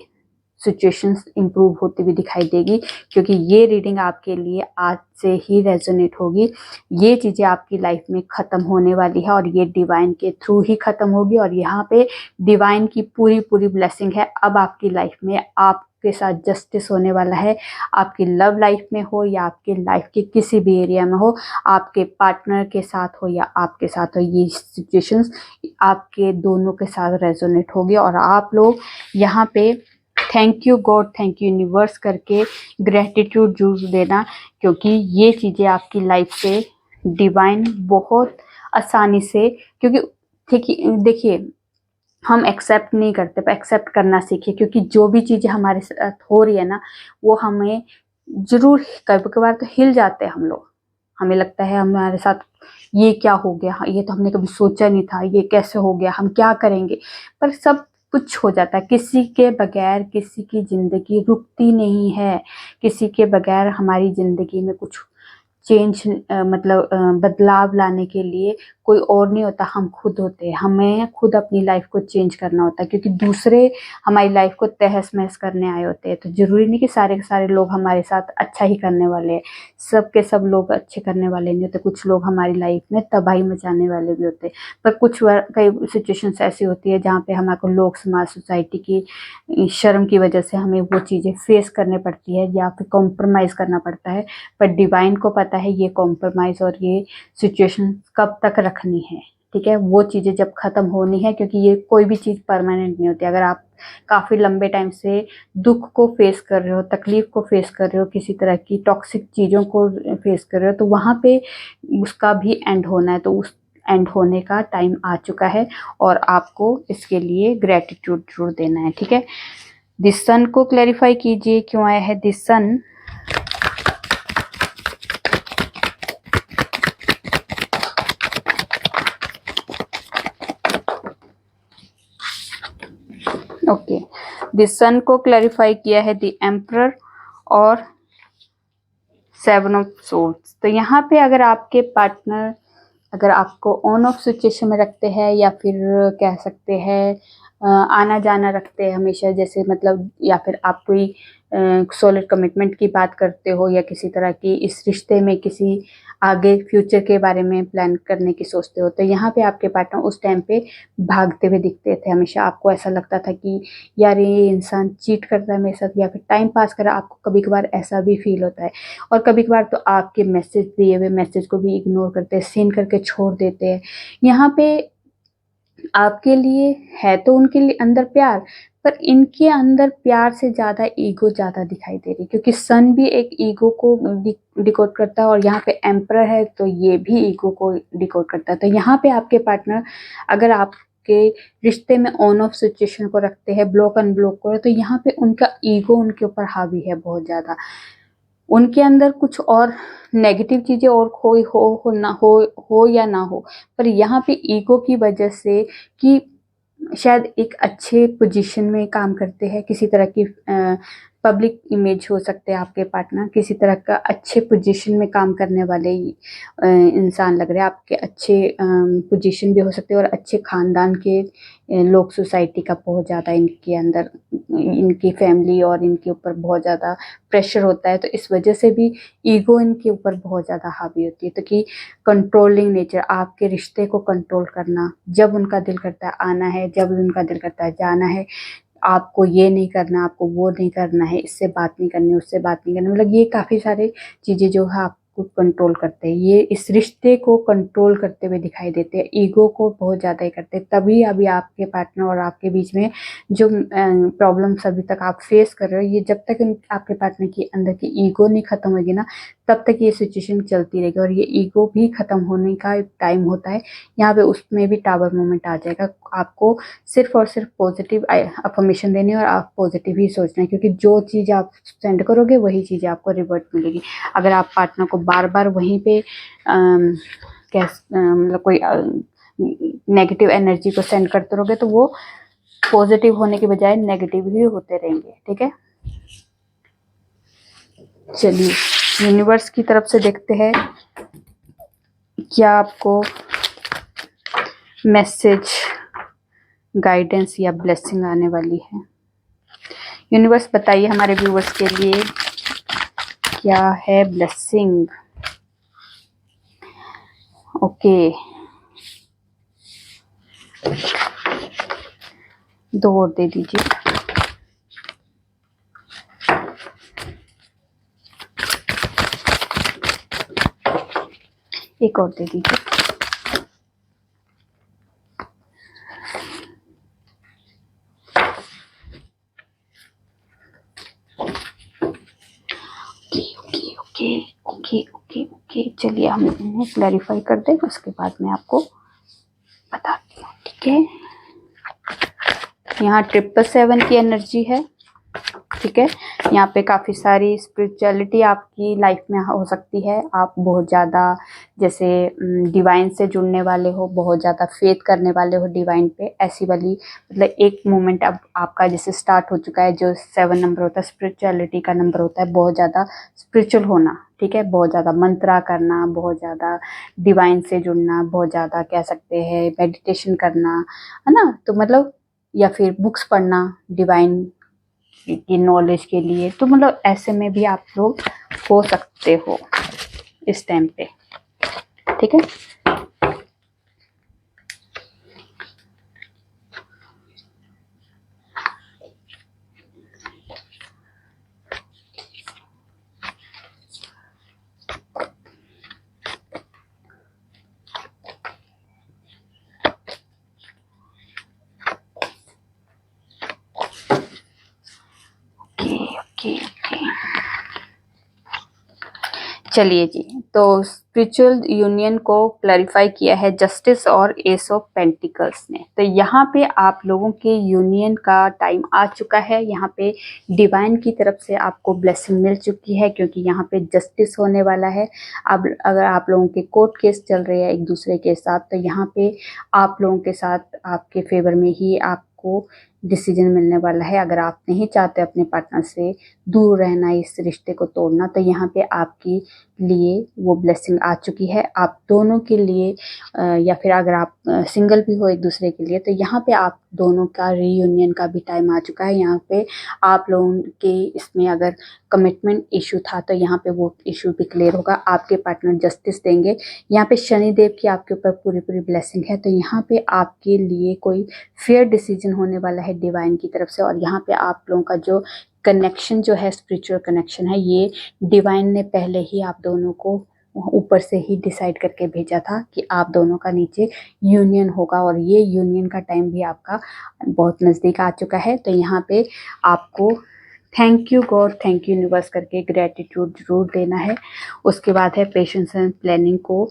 सिचुएशंस इंप्रूव होती हुई दिखाई देगी, क्योंकि ये रीडिंग आपके लिए आज से ही रेजोनेट होगी। ये चीजें आपकी लाइफ में खत्म होने वाली है और ये डिवाइन के थ्रू ही खत्म होगी। और यहाँ पे डिवाइन की पूरी पूरी ब्लेसिंग है। अब आपकी लाइफ में आपके साथ जस्टिस होने वाला है, आपकी लव लाइफ में हो या आपके लाइफ के किसी भी एरिया में हो, आपके पार्टनर के साथ हो या आपके साथ हो, ये सिचुएशंस आपके दोनों के साथ रेजोनेट होगी। और आप लोग यहाँ पे thank you God, thank you universe करके ग्रेटिट्यूड जरूर देना, क्योंकि ये चीज़ें आपकी लाइफ से डिवाइन बहुत आसानी से, क्योंकि देखिए हम एक्सेप्ट नहीं करते, पर एक्सेप्ट करना सीखिए, क्योंकि जो भी चीज़ें हमारे साथ हो रही है ना, वो हमें जरूर कभी कभार तो हिल जाते हैं हम लोग। हमें लगता है हमारे साथ ये क्या हो गया, ये तो हमने कभी सोचा नहीं था, ये कैसे हो गया, हम क्या करेंगे। पर सब कुछ हो जाता है, किसी के बगैर किसी की जिंदगी रुकती नहीं है, किसी के बगैर हमारी जिंदगी में कुछ चेंज मतलब बदलाव लाने के लिए कोई और नहीं होता, हम खुद होते हैं। हमें खुद अपनी लाइफ को चेंज करना होता है, क्योंकि दूसरे हमारी लाइफ को तहस महस करने आए होते हैं। तो जरूरी नहीं कि सारे के सारे लोग हमारे साथ अच्छा ही करने वाले हैं, सब के सब लोग अच्छे करने वाले नहीं होते। कुछ लोग हमारी लाइफ में तबाही मचाने वाले भी होते हैं। पर कई सिचुएशंस ऐसी होती है जहाँ पे हमारे को लोग, समाज, सोसाइटी की शर्म की वजह से हमें वो चीज़ें फेस करने पड़ती है या फिर कॉम्प्रोमाइज़ करना पड़ता है। पर डिवाइन को पता है ये कॉम्प्रोमाइज़ और ये सिचुएशन कब तक रखनी है, ठीक है, वो चीज़ें जब ख़त्म होनी है, क्योंकि ये कोई भी चीज़ परमानेंट नहीं होती। अगर आप काफ़ी लंबे टाइम से दुख को फेस कर रहे हो, तकलीफ को फेस कर रहे हो, किसी तरह की टॉक्सिक चीज़ों को फेस कर रहे हो, तो वहाँ पे उसका भी एंड होना है। तो उस एंड होने का टाइम आ चुका है और आपको इसके लिए ग्रेटिट्यूड जरूर देना है, ठीक है। दिस सन को क्लैरिफाई कीजिए, क्यों आया है दिस सन। ओके, दिस सन को क्लैरिफाई किया है द एम्परर और 7 ऑफ सोर्ड्स। तो यहाँ पे अगर आपके पार्टनर अगर आपको ऑन ऑफ सिचुएशन में रखते हैं, या फिर कह सकते हैं आना जाना रखते हैं हमेशा, जैसे मतलब, या फिर आप कोई सॉलिड कमिटमेंट की बात करते हो, या किसी तरह की इस रिश्ते में किसी आगे फ्यूचर के बारे में प्लान करने की सोचते हो, तो यहाँ पे आपके पार्टनर उस टाइम पे भागते हुए दिखते थे हमेशा। आपको ऐसा लगता था कि यार ये इंसान चीट कर रहा है मेरे साथ, या फिर टाइम पास कर रहा है। आपको कभी कभार ऐसा भी फील होता है, और कभी कभार तो आपके मैसेज दिए हुए मैसेज को भी इग्नोर करते हैं, सीन करके छोड़ देते हैं। यहाँ पे आपके लिए है तो उनके लिए अंदर प्यार, पर इनके अंदर प्यार से ज़्यादा ईगो ज़्यादा दिखाई दे रही, क्योंकि सन भी एक ईगो को डिकोड करता है, और यहाँ पे एम्परर है तो ये भी ईगो को डिकोड करता है। तो यहाँ पे आपके पार्टनर अगर आपके रिश्ते में ऑन ऑफ सिचुएशन को रखते हैं, ब्लॉक अनब्लॉक को, तो यहाँ पे उनका ईगो उनके ऊपर हावी है बहुत ज़्यादा। उनके अंदर कुछ और नेगेटिव चीज़ें और हो या ना हो, पर यहाँ पे ईगो की वजह से कि शायद एक अच्छे पोजीशन में काम करते हैं, किसी तरह की पब्लिक इमेज हो सकते हैं आपके पार्टनर, किसी तरह का अच्छे पोजीशन में काम करने वाले इंसान लग रहे हैं, आपके अच्छे पोजीशन भी हो सकते हैं और अच्छे खानदान के लोग, सोसाइटी का बहुत ज़्यादा इनके अंदर, इनकी फैमिली और इनके ऊपर बहुत ज़्यादा प्रेशर होता है, तो इस वजह से भी ईगो इनके ऊपर बहुत ज़्यादा हावी होती है। तो कि कंट्रोलिंग नेचर, आपके रिश्ते को कंट्रोल करना, जब उनका दिल करता है आना है, जब उनका दिल करता है जाना है, आपको ये नहीं करना, आपको वो नहीं करना है, इससे बात नहीं करनी, उससे बात नहीं करनी, मतलब ये काफ़ी सारे चीज़ें जो है आपको कंट्रोल करते हैं, ये इस रिश्ते को कंट्रोल करते हुए दिखाई देते हैं, ईगो को बहुत ज़्यादा ही करते हैं। तभी अभी आपके पार्टनर और आपके बीच में जो प्रॉब्लम्स अभी तक आप फेस कर रहे हो, ये जब तक आपके पार्टनर की अंदर की ईगो नहीं खत्म होगी ना, तब तक ये सिचुएशन चलती रहेगी। और ये ईगो भी खत्म होने का एक टाइम होता है, यहाँ पे उसमें भी टावर मोमेंट आ जाएगा। आपको सिर्फ और सिर्फ पॉजिटिव अफर्मेशन देनी है और आप पॉजिटिव ही सोचना है, क्योंकि जो चीज़ आप सेंड करोगे वही चीज़ें आपको रिवर्ट मिलेगी। अगर आप पार्टनर को बार बार वहीं पे मतलब कोई नेगेटिव एनर्जी को सेंड करते रहोगे तो वो पॉजिटिव होने के बजाय नेगेटिव ही होते रहेंगे। ठीक है, चलिए यूनिवर्स की तरफ से देखते हैं क्या आपको मैसेज, गाइडेंस या ब्लेसिंग आने वाली है। यूनिवर्स बताइए हमारे व्यूवर्स के लिए क्या है ब्लेसिंग। ओके, 2 और दे दीजिए। एक और दे दीजिए। ओके, चलिए हम इन्हें क्लैरिफाई कर दें, उसके बाद मैं आपको बताती हूँ। ठीक है, यहाँ 777 की एनर्जी है। ठीक है, यहाँ पे काफ़ी सारी स्पिरिचुअलिटी आपकी लाइफ में हो सकती है। आप बहुत ज़्यादा जैसे डिवाइन से जुड़ने वाले हो, बहुत ज़्यादा फेथ करने वाले हो डिवाइन पे, ऐसी वाली मतलब एक मोमेंट अब आपका जैसे स्टार्ट हो चुका है। जो 7 नंबर होता है स्पिरिचुअलिटी का नंबर होता है, बहुत ज़्यादा स्पिरिचुअल होना। ठीक है, बहुत ज़्यादा मंत्रा करना, बहुत ज़्यादा डिवाइन से जुड़ना, बहुत ज़्यादा कह सकते हैं मेडिटेशन करना, है ना। तो मतलब या फिर बुक्स पढ़ना डिवाइन की नॉलेज के लिए, तो मतलब ऐसे में भी आप लोग हो सकते हो इस टाइम पे। ठीक है, ओके। चलिए जी, तो स्पिरिचुअल यूनियन को क्लैरिफाई किया है जस्टिस और एस ऑफ पेंटिकल्स ने। तो यहाँ पे आप लोगों के यूनियन का टाइम आ चुका है। यहाँ पे डिवाइन की तरफ से आपको ब्लेसिंग मिल चुकी है, क्योंकि यहाँ पे जस्टिस होने वाला है। अब अगर आप लोगों के कोर्ट केस चल रहे हैं एक दूसरे के साथ, तो यहाँ पे आप लोगों के साथ आपके फेवर में ही आपको डिसीजन मिलने वाला है। अगर आप नहीं चाहते अपने पार्टनर से दूर रहना, इस रिश्ते को तोड़ना, तो यहाँ पे आपकी लिए वो ब्लेसिंग आ चुकी है आप दोनों के लिए। या फिर अगर आप सिंगल भी हो एक दूसरे के लिए, तो यहाँ पे आप दोनों का रीयूनियन का भी टाइम आ चुका है। यहाँ पे आप लोगों के इसमें अगर कमिटमेंट इशू था, तो यहाँ पे वो इशू भी क्लियर होगा। आपके पार्टनर जस्टिस देंगे। यहाँ पे शनिदेव की आपके ऊपर पूरी पूरी ब्लेसिंग है। तो यहाँ पे आपके लिए कोई फेयर डिसीजन होने वाला है डिवाइन की तरफ से। और यहाँ पे आप लोगों का जो कनेक्शन जो है, स्पिरिचुअल कनेक्शन है, ये डिवाइन ने पहले ही आप दोनों को ऊपर से ही डिसाइड करके भेजा था कि आप दोनों का नीचे यूनियन होगा। और ये यूनियन का टाइम भी आपका बहुत नज़दीक आ चुका है। तो यहाँ पे आपको thank you God, thank you universe करके ग्रेटिट्यूड जरूर देना है। उसके बाद है पेशेंस एंड प्लानिंग को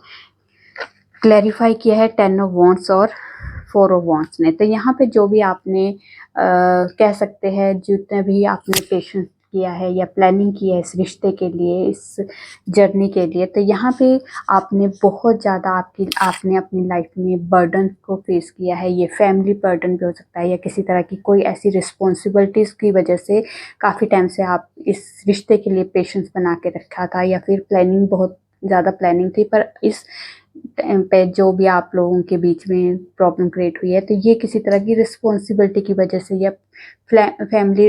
क्लैरिफाई किया है 10 ऑफ वॉन्ड्स और 4 ऑफ वॉन्ड्स ने। तो यहाँ पे जो भी आपने कह सकते हैं, जितने भी आपने पेशेंस किया है या प्लानिंग की है इस रिश्ते के लिए, इस जर्नी के लिए, तो यहाँ पे आपने बहुत ज़्यादा आपने अपनी लाइफ में बर्डन को फेस किया है। ये फैमिली बर्डन भी हो सकता है या किसी तरह की कोई ऐसी रिस्पॉन्सिबिलिटीज़ की वजह से काफ़ी टाइम से आप इस रिश्ते के लिए पेशेंस बना के रखा था, या फिर प्लानिंग, बहुत ज़्यादा प्लानिंग थी, पर इस टाइम पे जो भी आप लोगों के बीच में प्रॉब्लम क्रिएट हुई है, तो ये किसी तरह की रिस्पॉन्सिबिलिटी की वजह से या फैमिली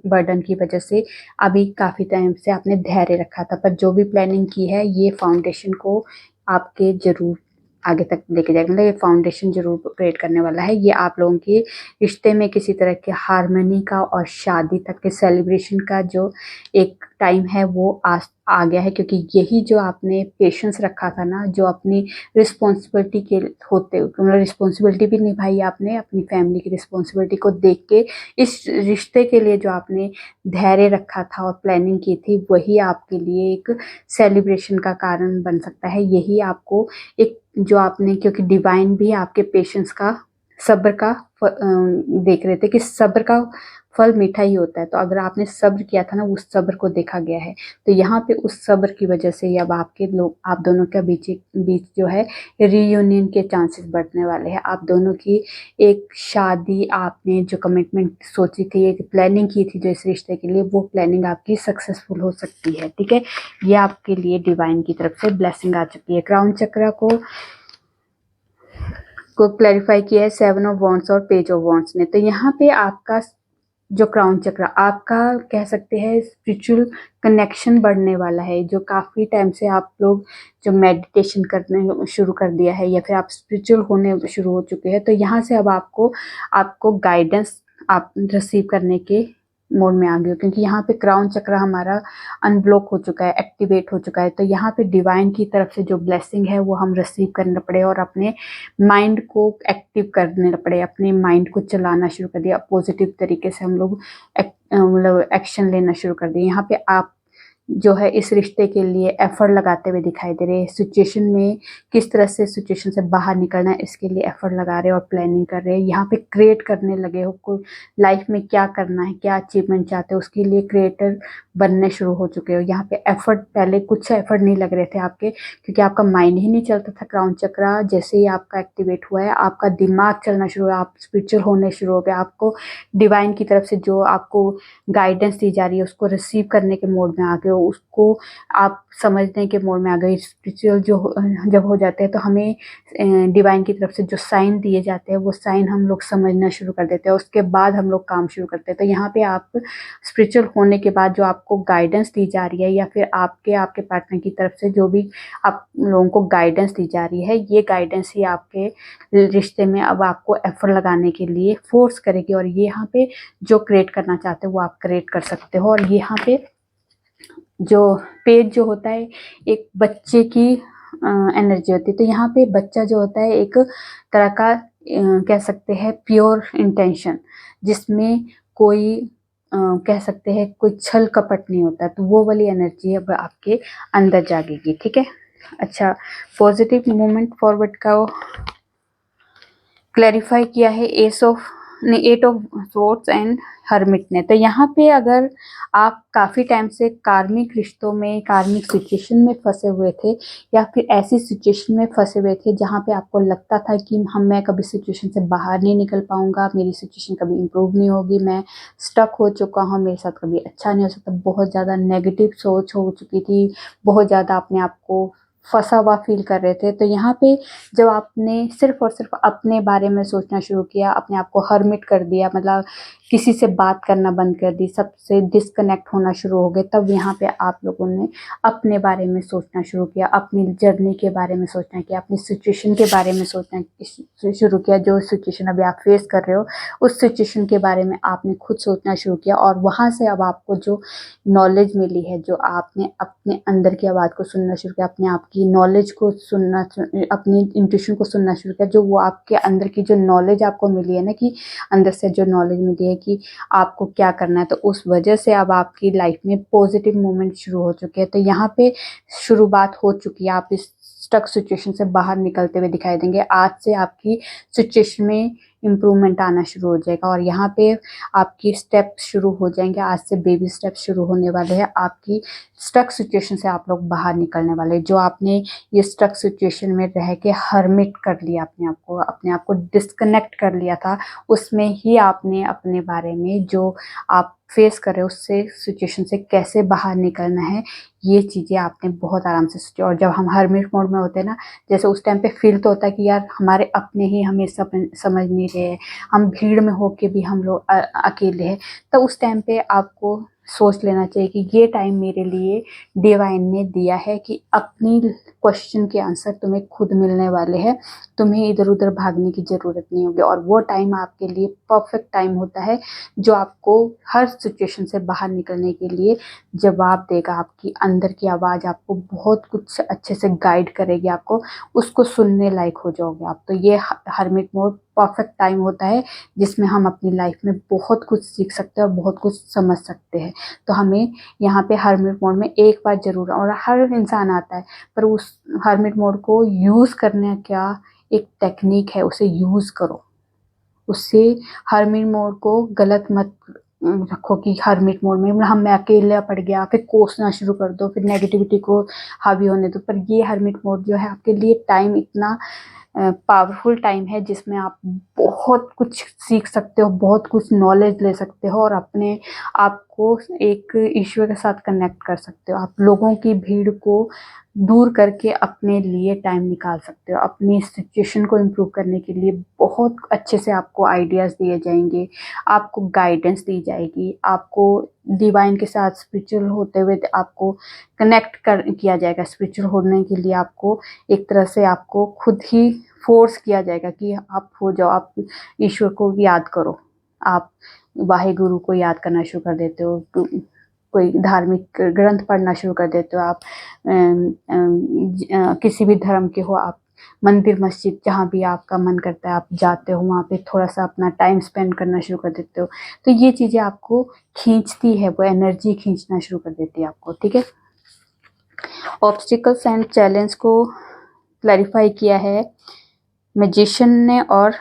बर्डन की वजह से अभी काफ़ी टाइम से आपने धैर्य रखा था। पर जो भी प्लानिंग की है, ये फाउंडेशन को आपके ज़रूर आगे तक लेके जाएगा, मतलब ये फाउंडेशन ज़रूर क्रिएट करने वाला है। ये आप लोगों के रिश्ते में किसी तरह के हार्मनी का और शादी तक के सेलिब्रेशन का जो एक टाइम है वो आ गया है, क्योंकि यही जो आपने पेशेंस रखा था ना, जो अपनी रिस्पॉन्सिबिलिटी के होते, मतलब रिस्पॉन्सिबिलिटी भी निभाई आपने, अपनी फैमिली की रिस्पॉन्सिबिलिटी को देख के इस रिश्ते के लिए जो आपने धैर्य रखा था और प्लानिंग की थी, वही आपके लिए एक सेलिब्रेशन का कारण बन सकता है। यही आपको एक जो आपने, क्योंकि डिवाइन भी आपके पेशेंस का, सब्र का देख रहे थे कि सब्र का फल मीठा ही होता है। तो अगर आपने सब्र किया था ना, उस सब्र को देखा गया है। तो यहाँ पे उस सब्र की वजह से अब आप दोनों के बीच जो है रीयूनियन के चांसेस बढ़ने वाले हैं। आप दोनों की एक शादी, आपने जो कमिटमेंट सोची थी, एक प्लानिंग की थी जो इस रिश्ते के लिए, वो प्लानिंग आपकी सक्सेसफुल हो सकती है। ठीक है, ये आपके लिए डिवाइन की तरफ से ब्लेसिंग आ चुकी है। क्राउन चक्रा को क्लैरिफाई किया है 7 ऑफ वॉन्ड्स और पेज ऑफ वॉन्ड्स ने। तो यहाँ पे आपका जो क्राउन चक्र, आपका कह सकते हैं स्पिरिचुअल कनेक्शन बढ़ने वाला है। जो काफ़ी टाइम से आप लोग जो मेडिटेशन करने शुरू कर दिया है, या फिर आप स्पिरिचुअल होने शुरू हो चुके हैं, तो यहाँ से अब आपको गाइडेंस आप रिसीव करने के मोड में आ गए हो, क्योंकि यहाँ पे क्राउन चक्र हमारा अनब्लॉक हो चुका है, एक्टिवेट हो चुका है। तो यहाँ पे डिवाइन की तरफ से जो ब्लेसिंग है वो हम रिसीव करने पड़े और अपने माइंड को एक्टिव करने पड़े, अपने माइंड को चलाना शुरू कर दिया। पॉजिटिव तरीके से हम लोग मतलब एक्शन लेना शुरू कर दिए। यहाँ पे आप जो है इस रिश्ते के लिए एफर्ट लगाते हुए दिखाई दे रहे हैं। सिचुएशन में किस तरह से सिचुएशन से बाहर निकलना है, इसके लिए एफर्ट लगा रहे हैं और प्लानिंग कर रहे हैं। यहाँ पे क्रिएट करने लगे हो, कोई लाइफ में क्या करना है, क्या अचीवमेंट चाहते हो, उसके लिए क्रिएटर बनने शुरू हो चुके हो। यहाँ पे एफर्ट, पहले कुछ एफर्ट नहीं लग रहे थे आपके, क्योंकि आपका माइंड ही नहीं चलता था। क्राउन चक्रा जैसे ही आपका एक्टिवेट हुआ है, आपका दिमाग चलना शुरू हुआ, आप स्पिरिचुअल होने शुरू हो गए। आपको डिवाइन की तरफ से जो आपको गाइडेंस दी जा रही है, उसको रिसीव करने के मोड में आ गए हो, उसको आप समझने के मोड में आ गए। स्पिरिचुअल जब हो जाते हैं, तो हमें डिवाइन की तरफ से जो साइन दिए जाते हैं, वो साइन हम लोग समझना शुरू कर देते हैं, उसके बाद हम लोग काम शुरू करते हैं। तो यहाँ पे आप स्पिरिचुअल होने के बाद जो आपको गाइडेंस दी जा रही है, या फिर आपके पार्टनर की तरफ से जो भी आप लोगों को गाइडेंस दी जा रही है, ये गाइडेंस ही आपके रिश्ते में अब आपको एफर्ट लगाने के लिए फोर्स करेगी। और ये यहाँ पे जो क्रिएट करना चाहते हो वो आप क्रिएट कर सकते हो। और यहाँ पे जो पेज जो होता है, एक बच्चे की एनर्जी होती है। तो यहाँ पे बच्चा जो होता है एक तरह का कह सकते हैं प्योर इंटेंशन, जिसमें कोई कह सकते हैं कोई छल कपट नहीं होता। तो वो वाली एनर्जी अब आपके अंदर जागेगी। ठीक है, अच्छा, पॉजिटिव मूवमेंट फॉरवर्ड का क्लैरिफाई किया है eight of swords and hermit ने। तो यहाँ पे अगर आप काफ़ी टाइम से कार्मिक रिश्तों में, कार्मिक सिचुएशन में फंसे हुए थे, या फिर ऐसी सिचुएशन में फंसे हुए थे जहाँ पे आपको लगता था कि मैं कभी सिचुएशन से बाहर नहीं निकल पाऊंगा, मेरी सिचुएशन कभी इम्प्रूव नहीं होगी, मैं स्टक हो चुका हूँ, मेरे साथ कभी अच्छा नहीं हो सकता, बहुत ज़्यादा नेगेटिव सोच हो चुकी थी, बहुत ज़्यादा अपने आप को फंसा हुआ फील कर रहे थे। तो यहाँ पे जब आपने सिर्फ और सिर्फ अपने बारे में सोचना शुरू किया, अपने आप को हर्मिट कर दिया, मतलब किसी से बात करना बंद कर दी, सबसे डिस्कनेक्ट होना शुरू हो गए, तब यहाँ पे आप लोगों ने अपने बारे में सोचना शुरू किया, अपनी जर्नी के बारे में सोचना किया, अपनी सिचुएशन के बारे में सोचना शुरू किया। जो सिचुएशन अभी आप फेस कर रहे हो, उस सिचुएशन के बारे में आपने खुद सोचना शुरू किया। और वहाँ से अब आपको जो नॉलेज मिली है, जो आपने अपने अंदर की आवाज़ को सुनना शुरू किया, अपने आप की नॉलेज को सुनना, अपनी इंट्यूशन को सुनना शुरू किया, जो वो आपके अंदर की जो नॉलेज आपको मिली है ना, कि अंदर से जो नॉलेज मिली है कि आपको क्या करना है, तो उस वजह से अब आपकी लाइफ में पॉजिटिव मूवमेंट शुरू हो चुके हैं। तो यहाँ पे शुरुआत हो चुकी है, आप इस स्टक सिचुएशन से बाहर निकलते हुए दिखाई देंगे। आज से आपकी सिचुएशन में इम्प्रूवमेंट आना शुरू हो जाएगा और यहाँ पे आपकी स्टेप्स शुरू हो जाएंगे। आज से बेबी स्टेप्स शुरू होने वाले हैं। आपकी स्टक सिचुएशन से आप लोग बाहर निकलने वाले। जो आपने ये स्टक सिचुएशन में रह के हर्मिट कर लिया, अपने आप को डिस्कनेक्ट कर लिया था, उसमें ही आपने अपने बारे में जो आप फेस कर रहे हो उससे सिचुएशन से कैसे बाहर निकलना है, ये चीज़ें आपने बहुत आराम से सोची। और जब हम हर्मिट मोड में होते हैं ना, जैसे उस टाइम पे फील तो होता है कि यार हमारे अपने ही हमें समझ नहीं रहे, हम भीड़ में होके भी हम लोग अकेले हैं। तो उस टाइम पे आपको सोच लेना चाहिए कि ये टाइम मेरे लिए डिवाइन ने दिया है कि अपनी क्वेश्चन के आंसर तुम्हें खुद मिलने वाले हैं। तुम्हें इधर उधर भागने की ज़रूरत नहीं होगी और वो टाइम आपके लिए परफेक्ट टाइम होता है जो आपको हर सिचुएशन से बाहर निकलने के लिए जवाब देगा। आपकी अंदर की आवाज़ आपको बहुत कुछ अच्छे से गाइड करेगी, आपको उसको सुनने लायक हो जाओगे आप। तो ये हर्मिट मोड परफेक्ट टाइम होता है जिसमें हम अपनी लाइफ में बहुत कुछ सीख सकते हैं और बहुत कुछ समझ सकते हैं। तो हमें यहाँ पे हर्मिट मोड में एक बार जरूर, और हर इंसान आता है, पर उस हर्मिट मोड को यूज़ करने का एक टेक्निक है, उसे यूज़ करो। उससे हर्मिट मोड को गलत मत रखो कि हर्मिट मोड में मैं अकेला पड़ गया, फिर कोसना शुरू कर दो, फिर नेगेटिविटी को हावी होने दो। पर ये हर्मिट मोड जो है आपके लिए टाइम इतना पावरफुल टाइम है जिसमें आप बहुत कुछ सीख सकते हो, बहुत कुछ नॉलेज ले सकते हो और अपने आप को एक ईश्वर के साथ कनेक्ट कर सकते हो। आप लोगों की भीड़ को दूर करके अपने लिए टाइम निकाल सकते हो। अपनी सिचुएशन को इम्प्रूव करने के लिए बहुत अच्छे से आपको आइडियाज़ दिए जाएंगे, आपको गाइडेंस दी जाएगी, आपको डिवाइन के साथ स्पिरिचुअल होते हुए आपको कनेक्ट किया जाएगा। स्पिरिचुअल होने के लिए आपको एक तरह से आपको खुद ही फोर्स किया जाएगा कि आप हो जाओ, आप ईश्वर को याद करो। आप वाहे गुरु को याद करना शुरू कर देते हो, कोई धार्मिक ग्रंथ पढ़ना शुरू कर देते हो, आप किसी भी धर्म के हो, आप मंदिर मस्जिद जहाँ भी आपका मन करता है आप जाते हो, वहाँ पे थोड़ा सा अपना टाइम स्पेंड करना शुरू कर देते हो। तो ये चीज़ें आपको खींचती है, वो एनर्जी खींचना शुरू कर देती है आपको। ठीक है, ऑब्स्टिकल्स एंड चैलेंज को क्लैरिफाई किया है मैजिशियन ने और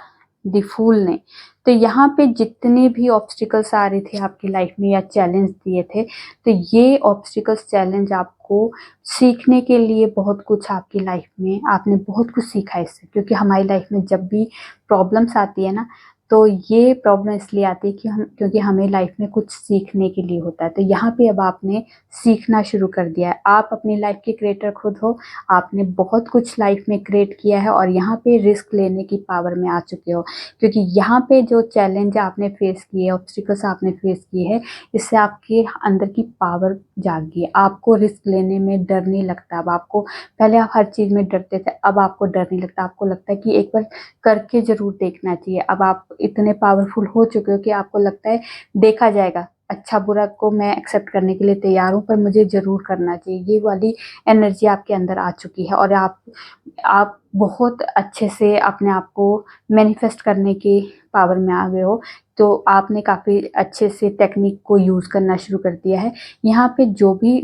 द फूल ने। तो यहाँ पे जितने भी ऑब्स्टिकल्स आ रहे थे आपकी लाइफ में या चैलेंज दिए थे, तो ये ऑब्स्टिकल्स चैलेंज आपको सीखने के लिए बहुत कुछ आपकी लाइफ में आपने बहुत कुछ सीखा है इससे। क्योंकि हमारी लाइफ में जब भी प्रॉब्लम्स आती है ना, तो ये प्रॉब्लम इसलिए आती है कि क्योंकि हमें लाइफ में कुछ सीखने के लिए होता है। तो यहाँ पे अब आपने सीखना शुरू कर दिया है। आप अपनी लाइफ के क्रिएटर खुद हो, आपने बहुत कुछ लाइफ में क्रिएट किया है और यहाँ पे रिस्क लेने की पावर में आ चुके हो। क्योंकि यहाँ पे जो चैलेंज आपने फेस किए, ऑब्स्टिकल्स आपने फेस किए हैं, इससे आपके अंदर की पावर जागी है। आपको रिस्क लेने में डर नहीं लगता। अब आपको, पहले आप हर चीज़ में डरते थे, अब आपको डर नहीं लगता। आपको लगता है कि एक बार करके ज़रूर देखना चाहिए। अब आप इतने पावरफुल हो चुके हो कि आपको लगता है देखा जाएगा, अच्छा बुरा को मैं एक्सेप्ट करने के लिए तैयार हूँ, पर मुझे ज़रूर करना चाहिए। ये वाली एनर्जी आपके अंदर आ चुकी है और आप बहुत अच्छे से अपने आप को मैनिफेस्ट करने की पावर में आ गए हो। तो आपने काफ़ी अच्छे से टेक्निक को यूज़ करना शुरू कर दिया है। यहाँ पे जो भी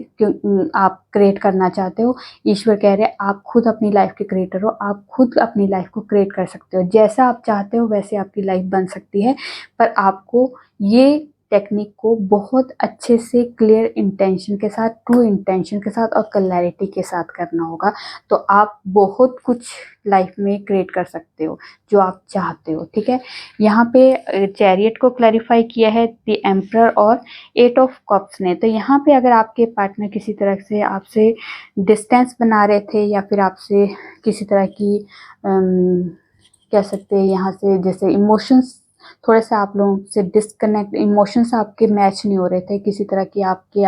आप क्रिएट करना चाहते हो, ईश्वर कह रहे हैं आप खुद अपनी लाइफ के क्रिएटर हो, आप खुद अपनी लाइफ को क्रिएट कर सकते हो। जैसा आप चाहते हो वैसे आपकी लाइफ बन सकती है, पर आपको ये टेक्निक को बहुत अच्छे से क्लियर इंटेंशन के साथ, ट्रू इंटेंशन के साथ और क्लैरिटी के साथ करना होगा। तो आप बहुत कुछ लाइफ में क्रिएट कर सकते हो जो आप चाहते हो। ठीक है, यहाँ पे चैरियट को क्लैरिफाई किया है द एम्परर और 8 ऑफ कप्स ने। तो यहाँ पे अगर आपके पार्टनर किसी तरह से आपसे डिस्टेंस बना रहे थे या फिर आपसे किसी तरह की कह सकते हैं यहाँ से, जैसे इमोशंस थोड़े से आप लोगों से डिस्कनेक्ट, इमोशंस आपके मैच नहीं हो रहे थे, किसी तरह की आपके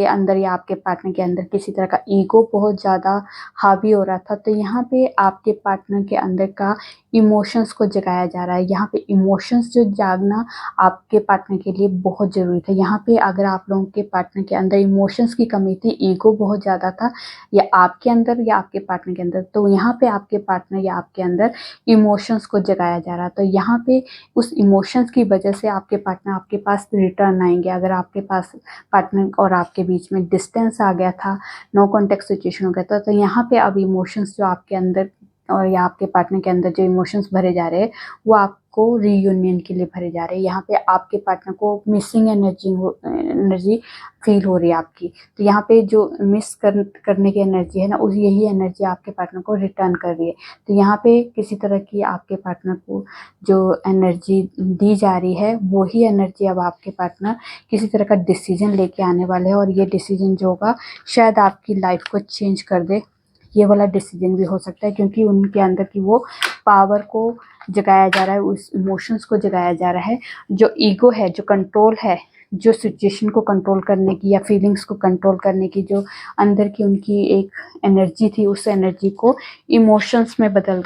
अंदर या आपके पार्टनर के अंदर किसी तरह का ईगो बहुत ज़्यादा हावी हो रहा था, तो यहाँ पे आपके पार्टनर के अंदर का इमोशंस को जगाया जा रहा है। यहाँ पे इमोशंस जो जागना आपके पार्टनर के लिए बहुत ज़रूरी था। यहाँ पे अगर आप लोगों के पार्टनर के अंदर इमोशंस की कमी थी, ईगो बहुत ज़्यादा था, या आपके अंदर या आपके पार्टनर के अंदर, तो यहाँ पे आपके पार्टनर या आपके अंदर इमोशंस को जगाया जा रहा। तो यहाँ पे उस इमोशंस की वजह से आपके पार्टनर आपके पास रिटर्न आएंगे। अगर आपके पास पार्टनर और आपके बीच में डिस्टेंस आ गया था, नो कॉन्टेक्ट सिचुएशन हो गया था, तो यहाँ पे अब इमोशंस जो आपके अंदर और या आपके पार्टनर के अंदर जो इमोशंस भरे जा रहे हैं, वो आपको रीयूनियन के लिए भरे जा रहे हैं। यहाँ पे आपके पार्टनर को मिसिंग एनर्जी फील हो रही है आपकी। तो यहाँ पे जो करने की एनर्जी है ना, उस यही एनर्जी आपके पार्टनर को रिटर्न कर रही है। तो यहाँ पे किसी तरह की आपके पार्टनर को जो एनर्जी दी जा रही है, वही एनर्जी अब आपके पार्टनर किसी तरह का डिसीजन लेके आने वाले हैं, और ये डिसीजन जो होगा शायद आपकी लाइफ को चेंज कर दे। ये वाला डिसीजन भी हो सकता है, क्योंकि उनके अंदर की वो पावर को जगाया जा रहा है, उस इमोशंस को जगाया जा रहा है। जो ईगो है, जो कंट्रोल है, जो सिचुएशन को कंट्रोल करने की या फीलिंग्स को कंट्रोल करने की जो अंदर की उनकी एक एनर्जी थी, उस एनर्जी को इमोशंस में बदल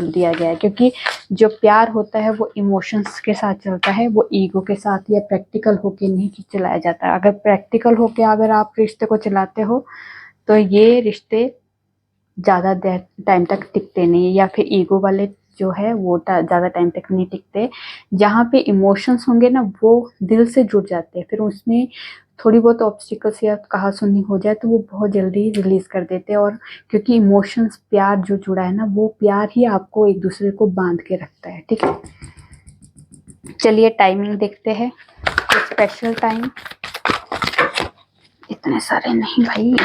दिया गया है। क्योंकि जो प्यार होता है वो इमोशंस के साथ चलता है, वो ईगो के साथ या प्रैक्टिकल होके नहीं चलाया जाता। अगर प्रैक्टिकल होके अगर आप रिश्ते को चलाते हो, तो ये रिश्ते ज़्यादा टाइम तक टिकते नहीं, या फिर ईगो वाले जो है वो ज़्यादा टाइम तक नहीं टिकते। जहाँ पे इमोशंस होंगे ना, वो दिल से जुड़ जाते हैं, फिर उसमें थोड़ी बहुत ऑब्स्टिकल्स या कहासुनी हो जाए तो वो बहुत जल्दी रिलीज कर देते हैं। और क्योंकि इमोशंस, प्यार जो जुड़ा है ना, वो प्यार ही आपको एक दूसरे को बांध के रखता है। ठीक है, चलिए टाइमिंग देखते हैं, स्पेशल टाइम। इतने सारे नहीं भाई,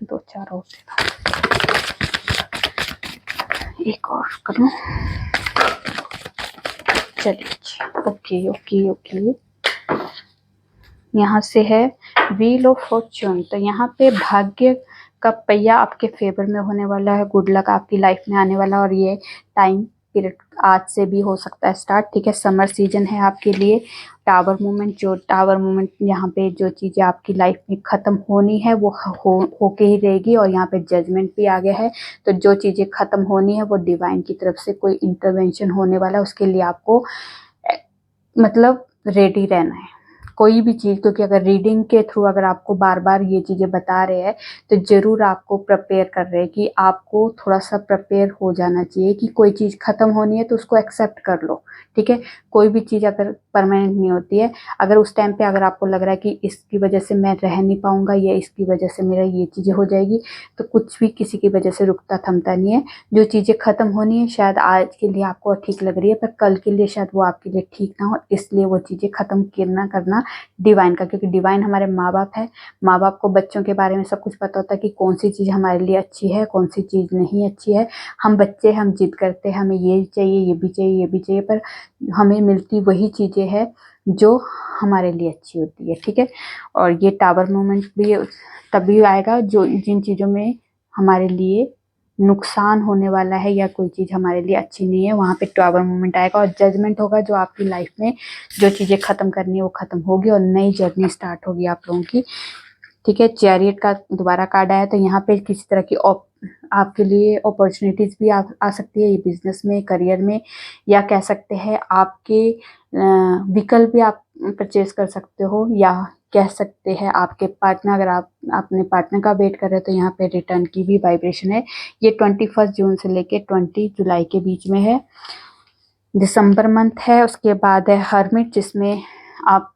2-4 और दे दो, एक और करूँ। चलिए, ओके ओके ओके। यहाँ से है व्हील ऑफ फॉर्च्यून। तो यहाँ पे भाग्य का पहिया आपके फेवर में होने वाला है, गुड लक आपकी लाइफ में आने वाला, और ये टाइम पीरियड आज से भी हो सकता है स्टार्ट। ठीक है, समर सीजन है आपके लिए। टावर मूवमेंट, जो टावर मूवमेंट, यहाँ पे जो चीज़ें आपकी लाइफ में ख़त्म होनी है वो होके ही रहेगी, और यहाँ पे जजमेंट भी आ गया है। तो जो चीज़ें ख़त्म होनी है वो डिवाइन की तरफ से कोई इंटरवेंशन होने वाला है, उसके लिए आपको मतलब रेडी रहना है कोई भी चीज़। क्योंकि अगर रीडिंग के थ्रू अगर आपको बार बार ये चीज़ें बता रहे हैं, तो ज़रूर आपको प्रिपेयर कर रहे हैं कि आपको थोड़ा सा प्रिपेयर हो जाना चाहिए कि कोई चीज़ ख़त्म होनी है तो उसको एक्सेप्ट कर लो। ठीक है, कोई भी चीज़ अगर परमानेंट नहीं होती है, अगर उस टाइम पे अगर आपको लग रहा है कि इसकी वजह से मैं रह नहीं पाऊंगा या इसकी वजह से मेरा ये चीज़ें हो जाएगी, तो कुछ भी किसी की वजह से रुकता थमता नहीं है। जो चीज़ें ख़त्म होनी है, शायद आज के लिए आपको ठीक लग रही है, पर कल के लिए शायद वो आपके लिए ठीक ना हो, इसलिए वो चीज़ें ख़त्म करना डिवाइन का। क्योंकि डिवाइन हमारे माँ बाप है। माँ बाप को बच्चों के बारे में सब कुछ पता होता है कि कौन सी चीज़ हमारे लिए अच्छी है, कौन सी चीज़ नहीं अच्छी है। हम बच्चे, हम जिद करते हैं, हमें ये चाहिए, ये भी चाहिए, ये भी चाहिए, पर हमें मिलती वही चीज़ें हैं जो हमारे लिए अच्छी होती है। ठीक है, और ये टावर मोमेंट भी तभी आएगा जो जिन चीज़ों में हमारे लिए नुकसान होने वाला है या कोई चीज़ हमारे लिए अच्छी नहीं है, वहाँ पे टावर मोमेंट आएगा। और जजमेंट होगा, जो आपकी लाइफ में जो चीज़ें ख़त्म करनी है वो ख़त्म होगी और नई जर्नी स्टार्ट होगी आप लोगों की। ठीक है, चैरियट का दोबारा कार्ड आया, तो यहाँ पे किसी तरह की आपके लिए अपॉर्चुनिटीज़ भी आ सकती है, ये बिजनेस में, करियर में, या कह सकते हैं आपके विकल्प भी आप परचेज कर सकते हो, या कह सकते हैं आपके पार्टनर, अगर आप अपने पार्टनर का वेट कर रहे हो तो यहाँ पे रिटर्न की भी वाइब्रेशन है। ये 21 जून से लेके 20 जुलाई के बीच में है। दिसंबर मंथ है, उसके बाद है हर्मिट, जिसमें आप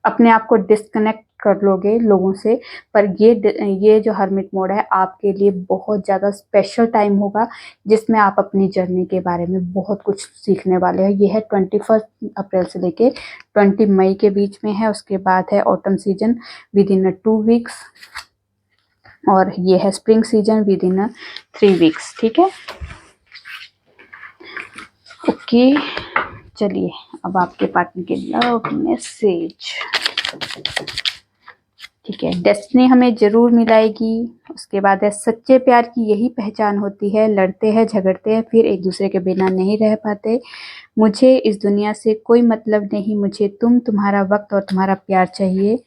अपने आप को डिस्कनेक्ट कर लोगे लोगों से। पर ये जो हर्मिट मोड है आपके लिए बहुत ज़्यादा स्पेशल टाइम होगा, जिसमें आप अपनी जर्नी के बारे में बहुत कुछ सीखने वाले हैं। ये है 21 अप्रैल से लेके 20 मई के बीच में है। उसके बाद है autumn season with in 2 weeks, और ये है spring season with in 3 weeks. ठीक है, ओके। चलिए अब आपके पार्टनर के लव मैसेज। ठीक है, डेस्टिनी हमें जरूर मिलाएगी। उसके बाद है सच्चे प्यार की यही पहचान होती है, लड़ते हैं, झगड़ते हैं, फिर एक दूसरे के बिना नहीं रह पाते। मुझे इस दुनिया से कोई मतलब नहीं, मुझे तुम्हारा वक्त और तुम्हारा प्यार चाहिए।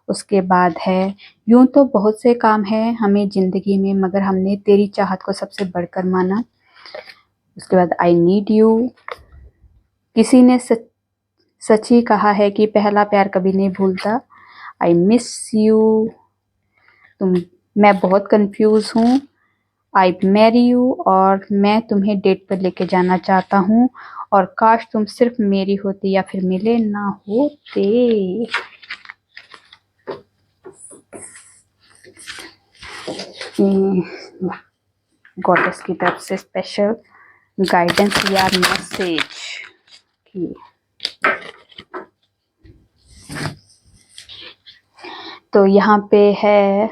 उसके बाद है यूं तो बहुत से काम हैं हमें जिंदगी में, मगर हमने तेरी चाहत को सबसे बढ़कर माना। उसके बाद आई नीड यू। किसी ने सच ही कहा है कि पहला प्यार कभी नहीं भूलता। I miss you. मैं बहुत कंफ्यूज हूँ। आई मैरी यू, और मैं तुम्हें डेट पर लेके जाना चाहता हूँ, और काश तुम सिर्फ मेरी होती या फिर मिले ना होते। गॉडेस की तरफ से स्पेशल गाइडेंस या मैसेज की। तो यहाँ पे है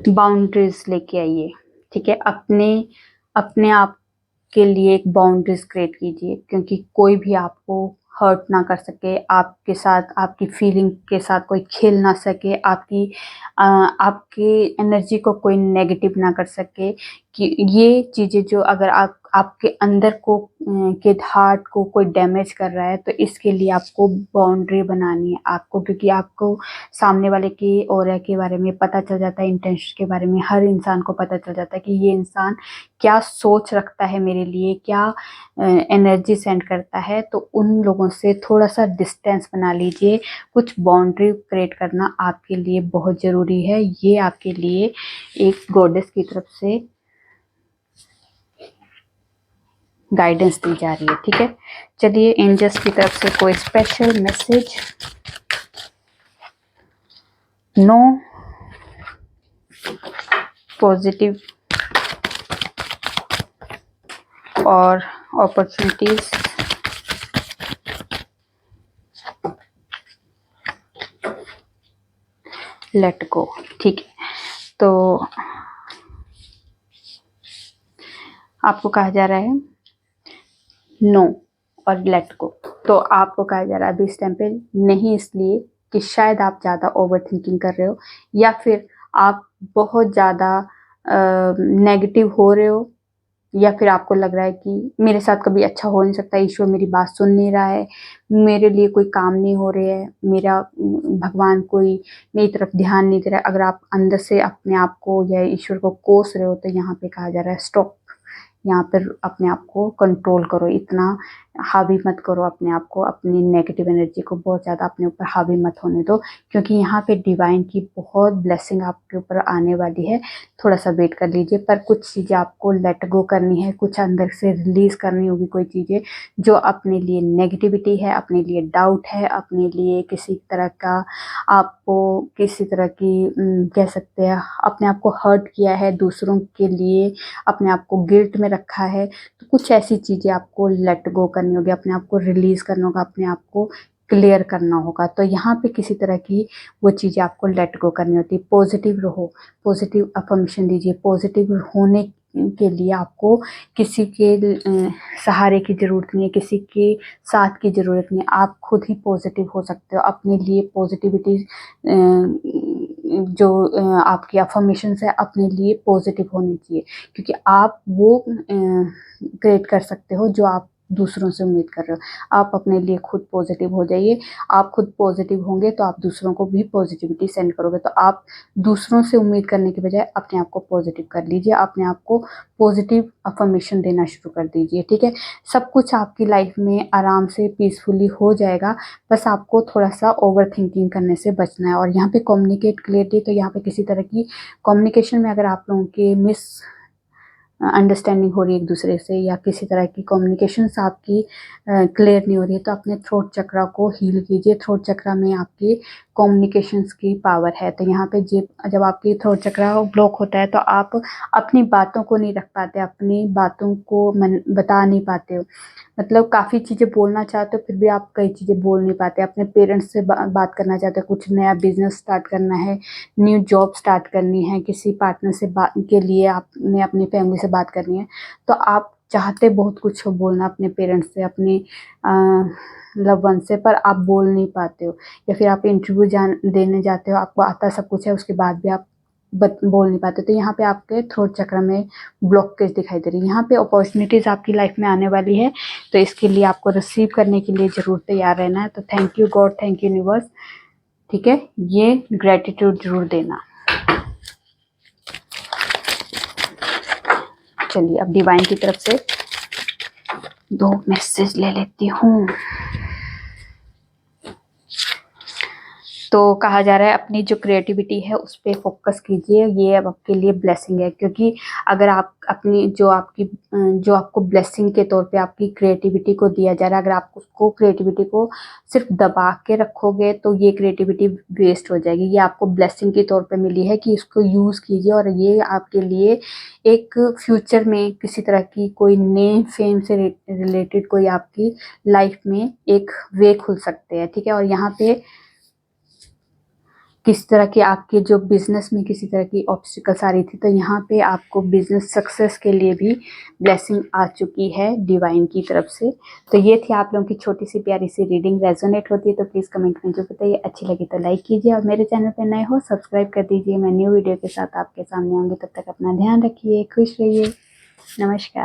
बाउंड्रीज लेके आइए, ठीक है। अपने आप के लिए एक बाउंड्रीज क्रिएट कीजिए, क्योंकि कोई भी आपको हर्ट ना कर सके, आपके साथ आपकी फीलिंग के साथ कोई खेल ना सके, आपकी एनर्जी को कोई नेगेटिव ना कर सके। कि ये चीज़ें जो अगर आपके अंदर को के हार्ट को कोई डैमेज कर रहा है, तो इसके लिए आपको बाउंड्री बनानी है आपको, क्योंकि आपको सामने वाले की ऑरा के बारे में पता चल जाता है, इंटेंशन के बारे में हर इंसान को पता चल जाता है कि ये इंसान क्या सोच रखता है मेरे लिए, क्या एनर्जी सेंड करता है। तो उन लोगों से थोड़ा सा डिस्टेंस बना लीजिए। कुछ बाउंड्री क्रिएट करना आपके लिए बहुत ज़रूरी है। ये आपके लिए एक गॉडेस की तरफ से गाइडेंस दी जा रही है, ठीक है। चलिए एंजल्स की तरफ से कोई स्पेशल मैसेज। नो पॉजिटिव और अपॉर्चुनिटीज, लेट गो, ठीक है। तो आपको कहा जा रहा है नो और लेट गो। तो आपको कहा जा रहा है अभी इस टाइम पे नहीं, इसलिए कि शायद आप ज़्यादा ओवर थिंकिंग कर रहे हो, या फिर आप बहुत ज़्यादा नेगेटिव हो रहे हो, या फिर आपको लग रहा है कि मेरे साथ कभी अच्छा हो नहीं सकता, ईश्वर मेरी बात सुन नहीं रहा है, मेरे लिए कोई काम नहीं हो रहे है, मेरा भगवान कोई मेरी तरफ ध्यान नहीं दे रहा है। अगर आप अंदर से अपने आप को या ईश्वर को कोस रहे हो, तो यहाँ पे कहा जा रहा है स्टॉप। यहाँ पर अपने आप को कंट्रोल करो, इतना हावी मत करो अपने आप को, अपनी नेगेटिव एनर्जी को बहुत ज़्यादा अपने ऊपर हावी मत होने दो, क्योंकि यहाँ पे डिवाइन की बहुत ब्लेसिंग आपके ऊपर आने वाली है। थोड़ा सा वेट कर लीजिए, पर कुछ चीज़ें आपको लेट गो करनी है, कुछ अंदर से रिलीज़ करनी होगी, कोई चीज़ें जो अपने लिए नेगेटिविटी है, अपने लिए डाउट है, अपने लिए किसी तरह का आपको किसी तरह की कह सकते हैं अपने आप को हर्ट किया है, दूसरों के लिए अपने आप को गिल्ट में रखा है। तो कुछ ऐसी चीज़ें आपको लेट गो करनी होगी, अपने आप को रिलीज़ करना होगा, अपने आप को क्लियर करना होगा। तो यहाँ पे किसी तरह की वो चीज़ें आपको लेट गो करनी होती है। पॉजिटिव रहो, पॉजिटिव अफर्मेशन दीजिए। पॉजिटिव होने के लिए आपको किसी के सहारे की ज़रूरत नहीं है, किसी के साथ की ज़रूरत नहीं है। आप खुद ही पॉजिटिव हो सकते हो। अपने लिए पॉजिटिविटी जो आपकी अफर्मेशंस है अपने लिए पॉजिटिव होनी चाहिए, क्योंकि आप वो क्रिएट कर सकते हो जो आप दूसरों से उम्मीद कर रहे हो। आप अपने लिए खुद पॉजिटिव हो जाइए। आप खुद पॉजिटिव होंगे तो आप दूसरों को भी पॉजिटिविटी सेंड करोगे। तो आप दूसरों से उम्मीद करने के बजाय अपने आप को पॉजिटिव कर लीजिए, अपने आप को पॉजिटिव अफर्मेशन देना शुरू कर दीजिए, ठीक है। सब कुछ आपकी लाइफ में आराम से पीसफुली हो जाएगा, बस आपको थोड़ा सा ओवर थिंकिंग करने से बचना है। और यहाँ पे कम्युनिकेट क्लियरली, तो यहाँ पे किसी तरह की कम्युनिकेशन में अगर आप लोगों के मिस अंडरस्टैंडिंग हो रही है एक दूसरे से, या किसी तरह की कम्युनिकेशंस आपकी क्लियर नहीं हो रही है, तो अपने थ्रोट चक्रा को हील कीजिए। थ्रोट चक्रा में आपकी कम्युनिकेशंस की पावर है। तो यहाँ पे जब आपकी थ्रोट चक्रा ब्लॉक होता है, तो आप अपनी बातों को नहीं रख पाते, अपनी बातों को बता नहीं पाते हो। मतलब काफ़ी चीज़ें बोलना चाहते हो, फिर भी आप कई चीज़ें बोल नहीं पाते। अपने पेरेंट्स से बात करना चाहते हो, कुछ नया बिजनेस स्टार्ट करना है, न्यू जॉब स्टार्ट करनी है, किसी पार्टनर से बात के लिए आपने अपनी फैमिली से बात करनी है, तो आप चाहते बहुत कुछ हो बोलना अपने पेरेंट्स से, अपने लव वन से, पर आप बोल नहीं पाते हो। या फिर आप इंटरव्यू देने जाते हो, आपको आता सब कुछ है, उसके बाद भी आप बोल नहीं पाते। तो यहाँ पे आपके थ्रोट चक्र में ब्लॉकेज दिखाई दे रही है। यहाँ पे अपॉर्चुनिटीज़ आपकी लाइफ में आने वाली है, तो इसके लिए आपको रिसीव करने के लिए ज़रूर तैयार रहना है। तो thank you God, thank you universe, ठीक है। ये ग्रेटिट्यूड जरूर देना। चलिए अब डिवाइन की तरफ से 2 मैसेज ले लेती हूँ। तो कहा जा रहा है अपनी जो क्रिएटिविटी है उस पे फोकस कीजिए, ये अब आपके लिए ब्लेसिंग है। क्योंकि अगर आप अपनी जो आपको ब्लेसिंग के तौर पे आपकी क्रिएटिविटी को दिया जा रहा है, अगर आप उसको क्रिएटिविटी को सिर्फ दबा के रखोगे तो ये क्रिएटिविटी वेस्ट हो जाएगी। ये आपको ब्लेसिंग के तौर पे मिली है कि इसको यूज़ कीजिए और ये आपके लिए एक फ्यूचर में किसी तरह की कोई नेम फेम से रिलेटेड कोई आपकी लाइफ में एक वे खुल सकते हैं, ठीक है। और यहाँ पे किस तरह की आपके जो बिजनेस में किसी तरह की ऑब्स्टिकल्स आ रही थी, तो यहाँ पे आपको बिजनेस सक्सेस के लिए भी ब्लेसिंग आ चुकी है डिवाइन की तरफ से। तो ये थी आप लोगों की छोटी सी प्यारी सी रीडिंग। रेजोनेट होती है तो प्लीज़ कमेंट में जो बताइए, अच्छी लगी तो लाइक कीजिए और मेरे चैनल पर नए हो सब्सक्राइब कर दीजिए। मैं न्यू वीडियो के साथ आपके सामने आऊँगी, तब तक अपना ध्यान रखिए, खुश रहिए, नमस्कार।